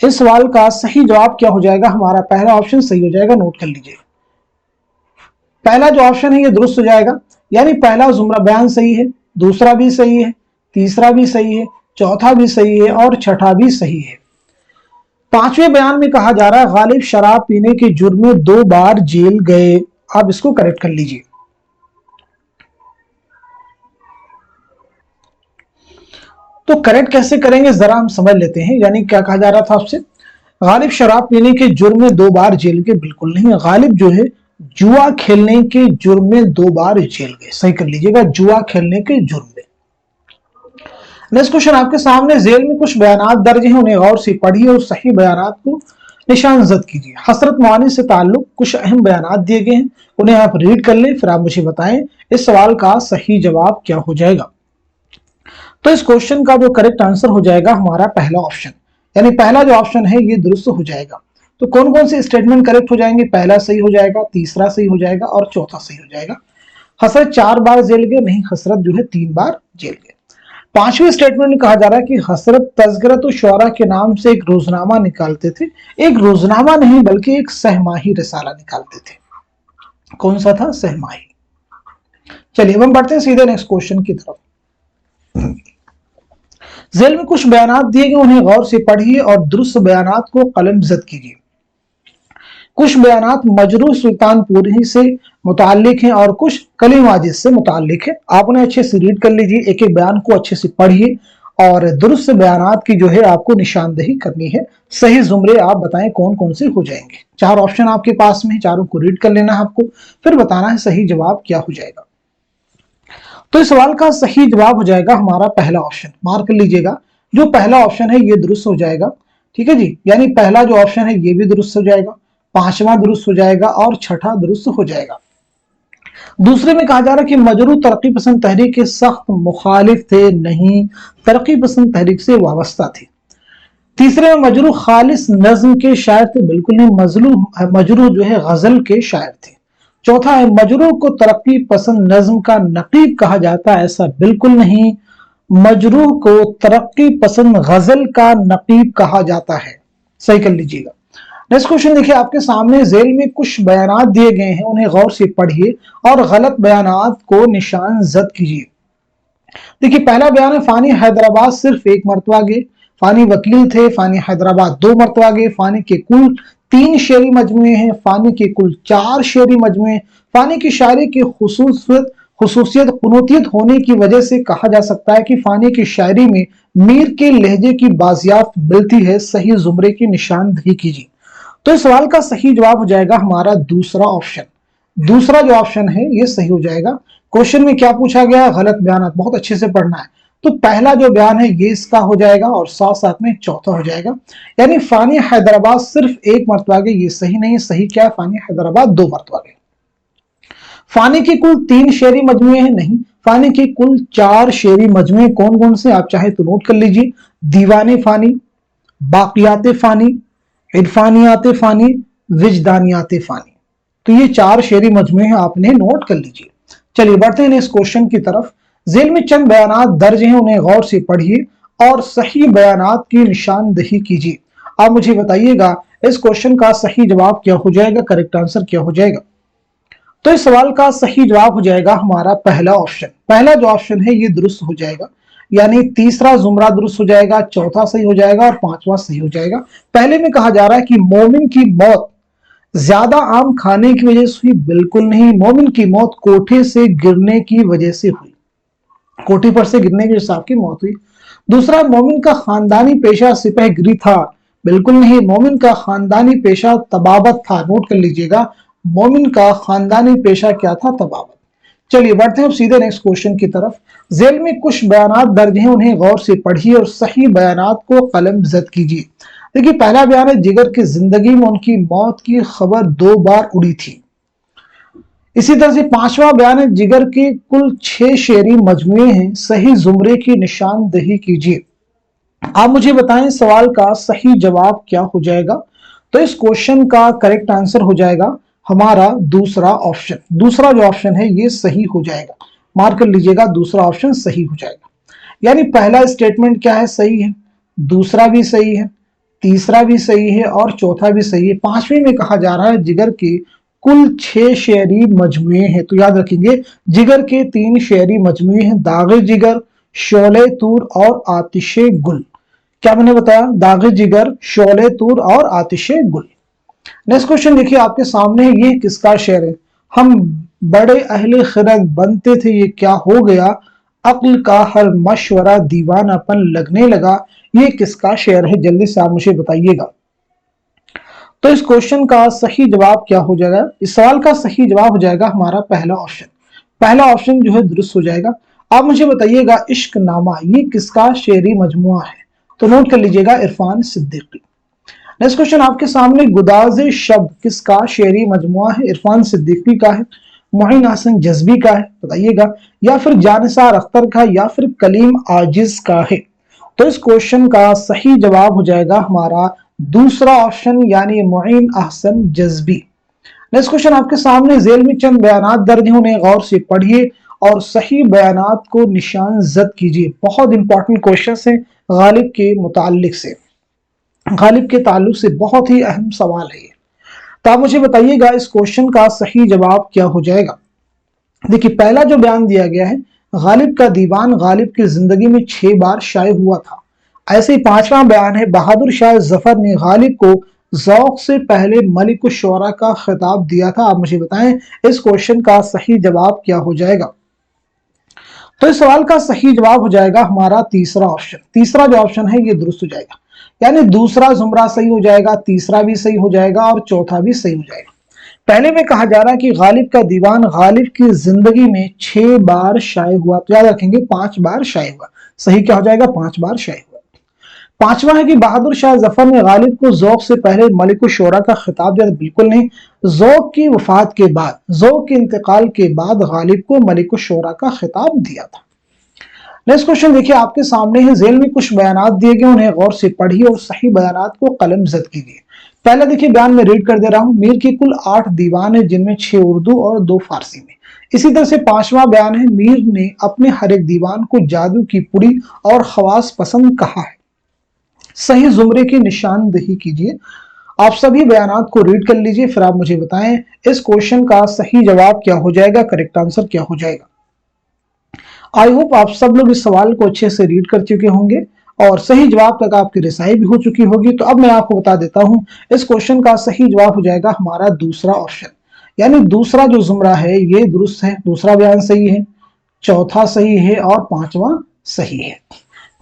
इस सवाल का सही जवाब क्या हो जाएगा? हमारा पहला ऑप्शन सही हो जाएगा, नोट कर लीजिए। पहला जो ऑप्शन है ये दुरुस्त हो जाएगा, यानी पहला जुमरा बयान सही है, दूसरा भी सही है, तीसरा भी सही है, चौथा भी सही है और छठा भी सही है। पांचवें बयान में कहा जा रहा है गालिब शराब पीने के जुर्म में 2 बार जेल गए। आप इसको करेक्ट कर लीजिए। तो करेक्ट कैसे करेंगे जरा हम समझ लेते हैं। यानी क्या कहा जा रहा था आपसे? गालिब शराब पीने के जुर्म में 2 बार जेल गए, बिल्कुल नहीं। गालिब जो है जुआ खेलने के जुर्म में 2 बार जेल गए, सही कर लीजिएगा, जुआ खेलने के जुर्म में। नेक्स्ट क्वेश्चन आपके सामने। ज़ेल में कुछ बयानात दर्ज हैं, उन्हें गौर से पढ़िए और सही बयानात को निशान जद कीजिए। हसरत मोहानी से ताल्लुक कुछ अहम बयानात दिए गए हैं, उन्हें आप रीड कर लें, फिर आप मुझे बताएं इस सवाल का सही जवाब क्या हो जाएगा। तो इस क्वेश्चन का जो करेक्ट आंसर हो जाएगा हमारा पहला ऑप्शन, यानी पहला जो ऑप्शन है ये दुरुस्त हो जाएगा। तो कौन कौन से स्टेटमेंट करेक्ट हो जाएंगे? पहला सही हो जाएगा, तीसरा सही हो जाएगा और चौथा सही हो जाएगा। हसरत 4 बार जेल गए, नहीं, हसरत जो है 3 बार जेल गए। पांचवें स्टेटमेंट में कहा जा रहा है कि हसरत तज़किरतुश शुअरा के नाम से एक रोजनामा निकालते थे। एक रोजनामा नहीं बल्कि एक सहमाही रिसाला निकालते थे। कौन सा था? सहमाही। चलिए अब हम बढ़ते हैं सीधे नेक्स्ट क्वेश्चन की तरफ। जेल में कुछ बयानात दिए गए, उन्हें गौर से पढ़िए और दुरुस्त बयानात को कलमजद कीजिए। कुछ बयानात मजरूह सुल्तानपुरी से मुताल्लिक हैं और कुछ कलीम वाजिद से मुताल्लिक है। आप उन्हें अच्छे से रीड कर लीजिए, एक एक बयान को अच्छे से पढ़िए और दुरुस्त बयानात की जो है आपको निशानदेही करनी है। सही जुमरे आप बताएं कौन कौन से हो जाएंगे। 4 ऑप्शन आपके पास में, चारों को रीड कर लेना है आपको, फिर बताना है सही जवाब क्या हो जाएगा। तो इस सवाल का सही जवाब हो जाएगा हमारा पहला ऑप्शन। मार्क कर लीजिएगा, जो पहला ऑप्शन है ये दुरुस्त हो जाएगा। ठीक है जी, यानी पहला जो ऑप्शन है ये भी दुरुस्त हो जाएगा, पांचवा दुरुस्त हो जाएगा और छठा दुरुस्त हो जाएगा। दूसरे में कहा जा रहा है कि मजरूह तरक्की पसंद तहरीक के सख्त मुखालिफ थे, नहीं, तरक्की पसंद तहरीक से वाबस्ता थे। तीसरे में मजरूह खालिस नज्म के शायर थे, बिल्कुल नहीं, मजरूह जो है गजल के शायर थे। चौथा है मजरूह को तरक्की पसंद नज्म का नकीब कहा जाता है, ऐसा बिल्कुल नहीं, मजरूह को तरक्की पसंद गजल का नकीब कहा जाता है। सही कर लीजिएगा। नेक्स्ट क्वेश्चन देखिए आपके सामने, जेल में कुछ बयानात दिए गए हैं, उन्हें गौर से पढ़िए और गलत बयानात को निशान जद कीजिए। देखिए पहला बयान है, फानी हैदराबाद सिर्फ एक मरतबा गए, फानी वकील थे, फानी हैदराबाद 2 मरतबा गए, फानी के कुल 3 शेरी मजमुए हैं, फानी के कुल 4 शेरी मजमुए, फानी की शायरी की खुसूसियत कुनूतियत होने की वजह से कहा जा सकता है कि फानी की शायरी में मीर के लहजे की बाजियाफ्त मिलती है। सही जुमरे की निशानदेही कीजिए। तो इस सवाल का सही जवाब हो जाएगा हमारा दूसरा ऑप्शन। दूसरा जो ऑप्शन है ये सही हो जाएगा। क्वेश्चन में क्या पूछा गया है? गलत बयान, बहुत अच्छे से पढ़ना है। तो पहला जो बयान है ये इसका हो जाएगा और साथ साथ में चौथा हो जाएगा, यानी फानी हैदराबाद सिर्फ एक मरतबा गए, ये सही नहीं। सही क्या है? फानी हैदराबाद 2 मरतबा गए। फानी के कुल 3 शेरी मजमुए हैं, नहीं, फानी के कुल 4 शेरी मजमुए कौन कौन से आप चाहे तो नोट कर लीजिए। दीवाने फानी, बाकियात फानी, इरफानियात फानी, विजदानियात फानी। तो ये 4 शेरी मजमुए हैं, आपने नोट कर लीजिए। चलिए बढ़ते हैं इस क्वेश्चन की तरफ। जेल में चंद बयानात दर्ज हैं, उन्हें गौर से पढ़िए और सही बयानात की निशानदेही कीजिए। आप मुझे बताइएगा इस क्वेश्चन का सही जवाब क्या हो जाएगा, करेक्ट आंसर क्या हो जाएगा। तो इस सवाल का सही जवाब हो जाएगा हमारा पहला ऑप्शन। पहला जो ऑप्शन है ये दुरुस्त हो जाएगा, यानी तीसरा जुमरा दुरुस्त हो जाएगा, चौथा सही हो जाएगा और पांचवा सही हो जाएगा। पहले में कहा जा रहा है कि मोमिन की मौत ज्यादा आम खाने की वजह से हुई, बिल्कुल नहीं, मोमिन की मौत कोठे से गिरने की वजह से हुई, कोठी पर से गिरने की वजह से आपकी मौत हुई। दूसरा, मोमिन का खानदानी पेशा सिपहगिरी था, बिल्कुल नहीं, मोमिन का खानदानी पेशा तबाबत था। नोट कर लीजिएगा, मोमिन का खानदानी पेशा क्या था? तबाबत। चलिए बढ़ते हैं सीधे नेक्स्ट क्वेश्चन की तरफ। जेल में कुछ बयानात दर्ज हैं, उन्हें गौर से पढ़िए और सही बयानात को कलम जद कीजिए। देखिए पहला बयान है, जिगर की जिंदगी में उनकी मौत की खबर 2 बार उड़ी थी। इसी तरह से पांचवा बयान है, जिगर के कुल 6 शेरी मजमुए हैं, सही जुमरे की निशानदेही कीजिए। आप मुझे बताएं सवाल का सही जवाब क्या हो जाएगा। तो इस क्वेश्चन का करेक्ट आंसर हो जाएगा हमारा दूसरा ऑप्शन। दूसरा जो ऑप्शन है ये सही हो जाएगा, मार्क कर लीजिएगा, दूसरा ऑप्शन सही हो जाएगा। यानी पहला स्टेटमेंट क्या है? सही है, दूसरा भी सही है, तीसरा भी सही है और चौथा भी सही है। पांचवें में कहा जा रहा है जिगर के कुल 6 शेरी मजमुए हैं। तो याद रखेंगे जिगर के 3 शेरी मजमुए हैं, दागे जिगर, शोले तूर और आतिशे गुल। क्या मैंने बताया? दागे जिगर, शोले तूर और आतिशे गुल। नेक्स्ट क्वेश्चन देखिए आपके सामने, ये किसका शेर है? हम बड़े अहले खिरद बनते थे, ये क्या हो गया, अक्ल का हर मशवरा दीवानापन लगने लगा। ये किसका शेर है? जल्दी से आप मुझे बताइएगा। तो इस क्वेश्चन का सही जवाब क्या हो जाएगा? इस सवाल का सही जवाब हो जाएगा हमारा पहला ऑप्शन। पहला ऑप्शन जो है दुरुस्त हो जाएगा। आप मुझे बताइएगा इश्क नामा ये किसका शेरी मजमुआ है? तो नोट कर लीजिएगा, इरफान सिद्दीकी। नेक्स्ट क्वेश्चन आपके सामने, गुदाज़े शब्द किसका शेरी मजमुआ है? इरफान सिद्दीकी का है, मुइन हसन जज्बी का है, बताइएगा, या फिर जानिसार अख्तर का, या फिर कलीम आजिज का है। तो इस क्वेश्चन का सही जवाब हो जाएगा हमारा दूसरा ऑप्शन यानी मुईन अहसन जज्बी। नेक्स्ट क्वेश्चन आपके सामने, झेल में चंद बयानात दर्ज हैं, उन्हें गौर से पढ़िए और सही बयानात को निशान जद कीजिए। बहुत इंपॉर्टेंट क्वेश्चन है, गालिब के मुतालिक से, गालिब के ताल्लुक से बहुत ही अहम सवाल है। तो आप मुझे बताइएगा इस क्वेश्चन का सही जवाब क्या हो जाएगा। देखिए, पहला जो बयान दिया गया है, गालिब का दीवान गालिब की जिंदगी में 6 बार शाये हुआ था। ऐसे ही पांचवा बयान है, बहादुर शाह जफर ने गालिब को ज़ौक़ से पहले मलिक शुरा का खिताब दिया था। आप मुझे बताएं इस क्वेश्चन का सही जवाब क्या हो जाएगा। तो इस सवाल का सही जवाब हो जाएगा हमारा तीसरा ऑप्शन। तीसरा जो ऑप्शन है ये दुरुस्त हो जाएगा, यानी दूसरा जुमरा सही हो जाएगा, तीसरा भी सही हो जाएगा और चौथा भी सही हो जाएगा। पहले में कहा जा रहा है कि गालिब का दीवान गालिब की जिंदगी में 6 बार शाये हुआ, तो याद रखेंगे 5 बार शाये हुआ। सही क्या हो जाएगा, 5 बार शाये हुआ। पांचवा है कि बहादुर शाह जफर ने गालिब को ज़ौक़ से पहले मलिक शुरा का खिताब दिया, बिल्कुल नहीं, ज़ौक़ की वफात के बाद, ज़ौक़ के इंतकाल के बाद गालिब को मलिक शुरा का खिताब दिया था। नेक्स्ट क्वेश्चन देखिए आपके सामने है, झेल में कुछ बयानात दिए गए, उन्हें गौर से पढ़िए और सही बयानात को कलम जद कीजिए। पहला देखिए बयान में रीड कर दे रहा हूं, मीर के कुल 8 दीवान है, जिनमें 6 उर्दू और 2 फारसी में। इसी तरह से पांचवा बयान है, मीर ने अपने हर एक दीवान को जादू की पुड़ी और खवास पसंद कहा है। सही जुमरे की निशानदही कीजिए। आप सभी बयानात को रीड कर लीजिए, फिर आप मुझे बताएं इस क्वेश्चन का सही जवाब क्या हो जाएगा, करेक्ट आंसर क्या हो जाएगा। आई होप आप सब लोग इस सवाल को अच्छे से रीड कर चुके होंगे और सही जवाब तक आपकी रिसाई भी हो चुकी होगी। तो अब मैं आपको बता देता हूं, इस क्वेश्चन का सही जवाब हो जाएगा हमारा दूसरा ऑप्शन, यानी दूसरा जो जुमरा है ये दुरुस्त है, दूसरा बयान सही है, चौथा सही है और पांचवा सही है।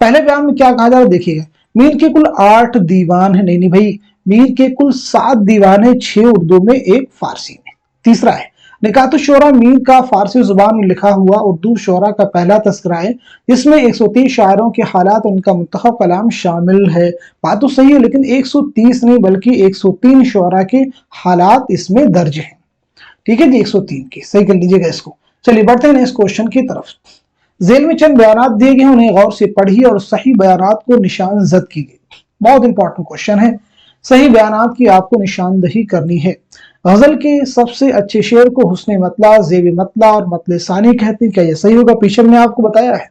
पहले बयान में क्या कहा जा रहा है देखिएगा, मीर के कुल 8 दीवान है, नहीं भाई, मीर के कुल 7 दीवान है, 6 उर्दू में 1 फारसी में। तीसरा है, निकातुश शोरा मीर का फारसी जुबान में लिखा हुआ उर्दू शोरा का पहला तस्करा है, जिसमें 130 शायरों के हालात उनका मुंतखब कलाम शामिल है। बात तो सही है, लेकिन 130 नहीं बल्कि 103 शोरा के हालात इसमें दर्ज हैं। ठीक है जी, 103 की सही कर लीजिएगा इसको। चलिए बढ़ते हैं इस क्वेश्चन की तरफ। झेल में चंद बयानात दिए गए हैं, उन्हें गौर से पढ़िए और सही बयानात को निशान जद कीजिए। बहुत इंपॉर्टेंट क्वेश्चन है, सही बयानात की आपको निशानदही करनी है। गजल के सबसे अच्छे शेर को हुस्न मतला, ज़ेब मतला और मतले सानी कहते हैं, क्या ये सही होगा? पीछे मैंने आपको बताया है,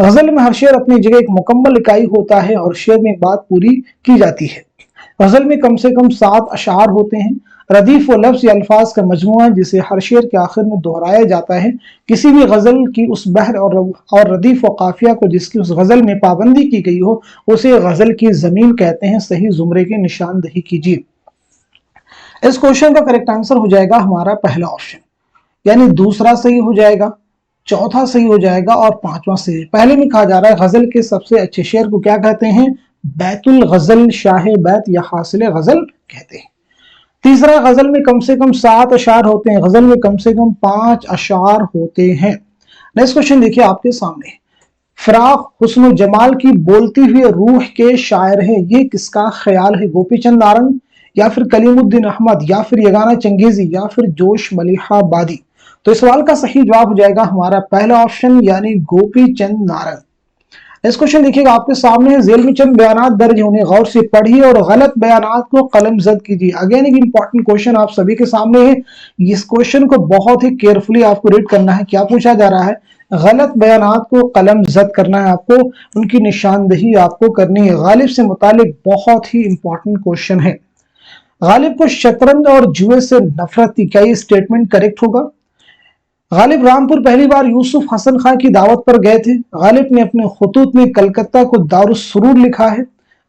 गजल में हर शेर अपनी जगह एक मुकम्मल इकाई होता है और शेर में बात पूरी की जाती है। गजल में कम से कम 7 अशार होते हैं। रदीफ व लफ्ज या अल्फाज का मजमुआ जिसे हर शेर के आखिर में दोहराया जाता है। किसी भी गजल की उस बहर और रदीफ व काफिया को जिसकी उस गजल में पाबंदी की गई हो, उसे गजल की जमीन कहते हैं। सही जुमरे की निशानदही कीजिए। इस क्वेश्चन का करेक्ट आंसर हो जाएगा हमारा पहला ऑप्शन, यानी दूसरा सही हो जाएगा, चौथा सही हो जाएगा और पांचवा सही। पहले में कहा जा रहा है गजल के सबसे अच्छे शेर को क्या कहते हैं? बैतुल गजल, शाह बैत या हासिल गजल कहते हैं। तीसरा, गजल में कम से कम 7 अशार होते हैं, गजल में कम से कम 5 अशार होते हैं। नेक्स्ट क्वेश्चन देखिए आपके सामने, फराख हुस्न जमाल की बोलती हुई रूह के शायर है, ये किसका ख्याल है? गोपी चंद नारंग या फिर कलीमुद्दीन अहमद या फिर यगाना चंगेजी या फिर जोश मलिहाबादी? तो इस सवाल का सही जवाब हो जाएगा हमारा पहला ऑप्शन, यानी गोपी चंद नारंग। इस क्वेश्चन देखिएगा आपके सामने है, झेल में चंद बयानात दर्ज है, उन्हें गौर से पढ़िए और गलत बयानात को कलम जद कीजिए। अगेन एक इंपॉर्टेंट क्वेश्चन आप सभी के सामने है, इस क्वेश्चन को बहुत ही केयरफुली आपको रीड करना है। क्या पूछा जा रहा है? गलत बयानात को कलम जद करना है आपको, उनकी निशानदही आपको करनी है। गालिब से मुतालिक बहुत ही इंपॉर्टेंट क्वेश्चन है। गालिब को शतरंज और जुए से नफरत थी, क्या ये स्टेटमेंट करेक्ट होगा? गालिब रामपुर पहली बार यूसुफ हसन खां की दावत पर गए थे। गालिब ने अपने खुतूत में कलकत्ता को दारुस्सुरूर लिखा है।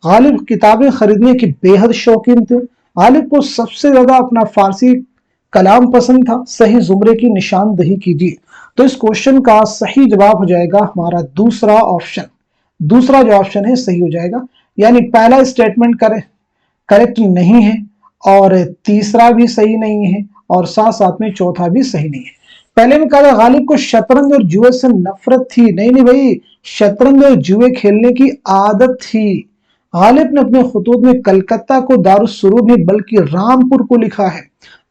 गालिब किताबें खरीदने के बेहद शौकीन थे। गालिब को सबसे ज्यादा अपना फारसी कलाम पसंद था। सही जुमरे की निशानदही कीजिए। तो इस क्वेश्चन का सही जवाब हो जाएगा हमारा दूसरा ऑप्शन। दूसरा जो ऑप्शन है सही हो जाएगा, यानी पहला स्टेटमेंट करेक्ट नहीं है और तीसरा भी सही नहीं है और साथ साथ में चौथा भी सही नहीं है। पहले में कहा गालिब को शतरंज और जुए से नफरत थी, नहीं भाई, शतरंज और जुए खेलने की आदत थी। गालिब ने अपने खुतूत में कलकत्ता को दारुस्सुरूर नहीं बल्कि रामपुर को लिखा है।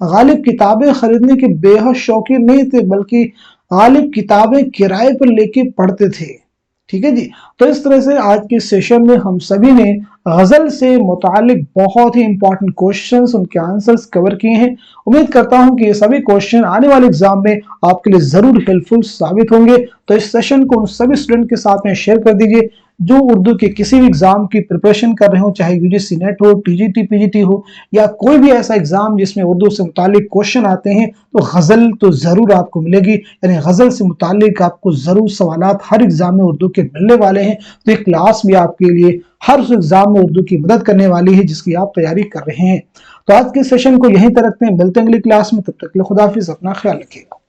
गालिब किताबें खरीदने के बेहद शौकीन नहीं थे, बल्कि गालिब किताबें किराए पर लेके पढ़ते थे। ठीक है जी। तो इस तरह से आज के सेशन में हम सभी ने غزल से मुतालिक बहुत ही इंपॉर्टेंट क्वेश्चंस, उनके आंसर्स कवर किए हैं। उम्मीद करता हूं कि ये सभी क्वेश्चन आने वाले एग्जाम में आपके लिए जरूर हेल्पफुल साबित होंगे। तो इस सेशन को उन सभी स्टूडेंट के साथ में शेयर कर दीजिए जो उर्दू के किसी भी एग्जाम की प्रिपरेशन कर रहे हो, चाहे यूजीसी नेट हो, टीजीटी पीजीटी हो, या कोई भी ऐसा एग्जाम जिसमें उर्दू से मुतालिक क्वेश्चन आते हैं, तो गजल तो जरूर आपको मिलेगी। यानी गजल से मुतालिक आपको जरूर सवालात हर एग्जाम में उर्दू के मिलने वाले हैं। तो ये क्लास भी आपके लिए हर उस एग्जाम में उर्दू की मदद करने वाली है जिसकी आप तैयारी कर रहे हैं। तो आज के सेशन को यहीं तक रखते हैं, मिलते हैं अगली क्लास में। तब तक के लिए खुदा हाफिज, अपना ख्याल रखिएगा।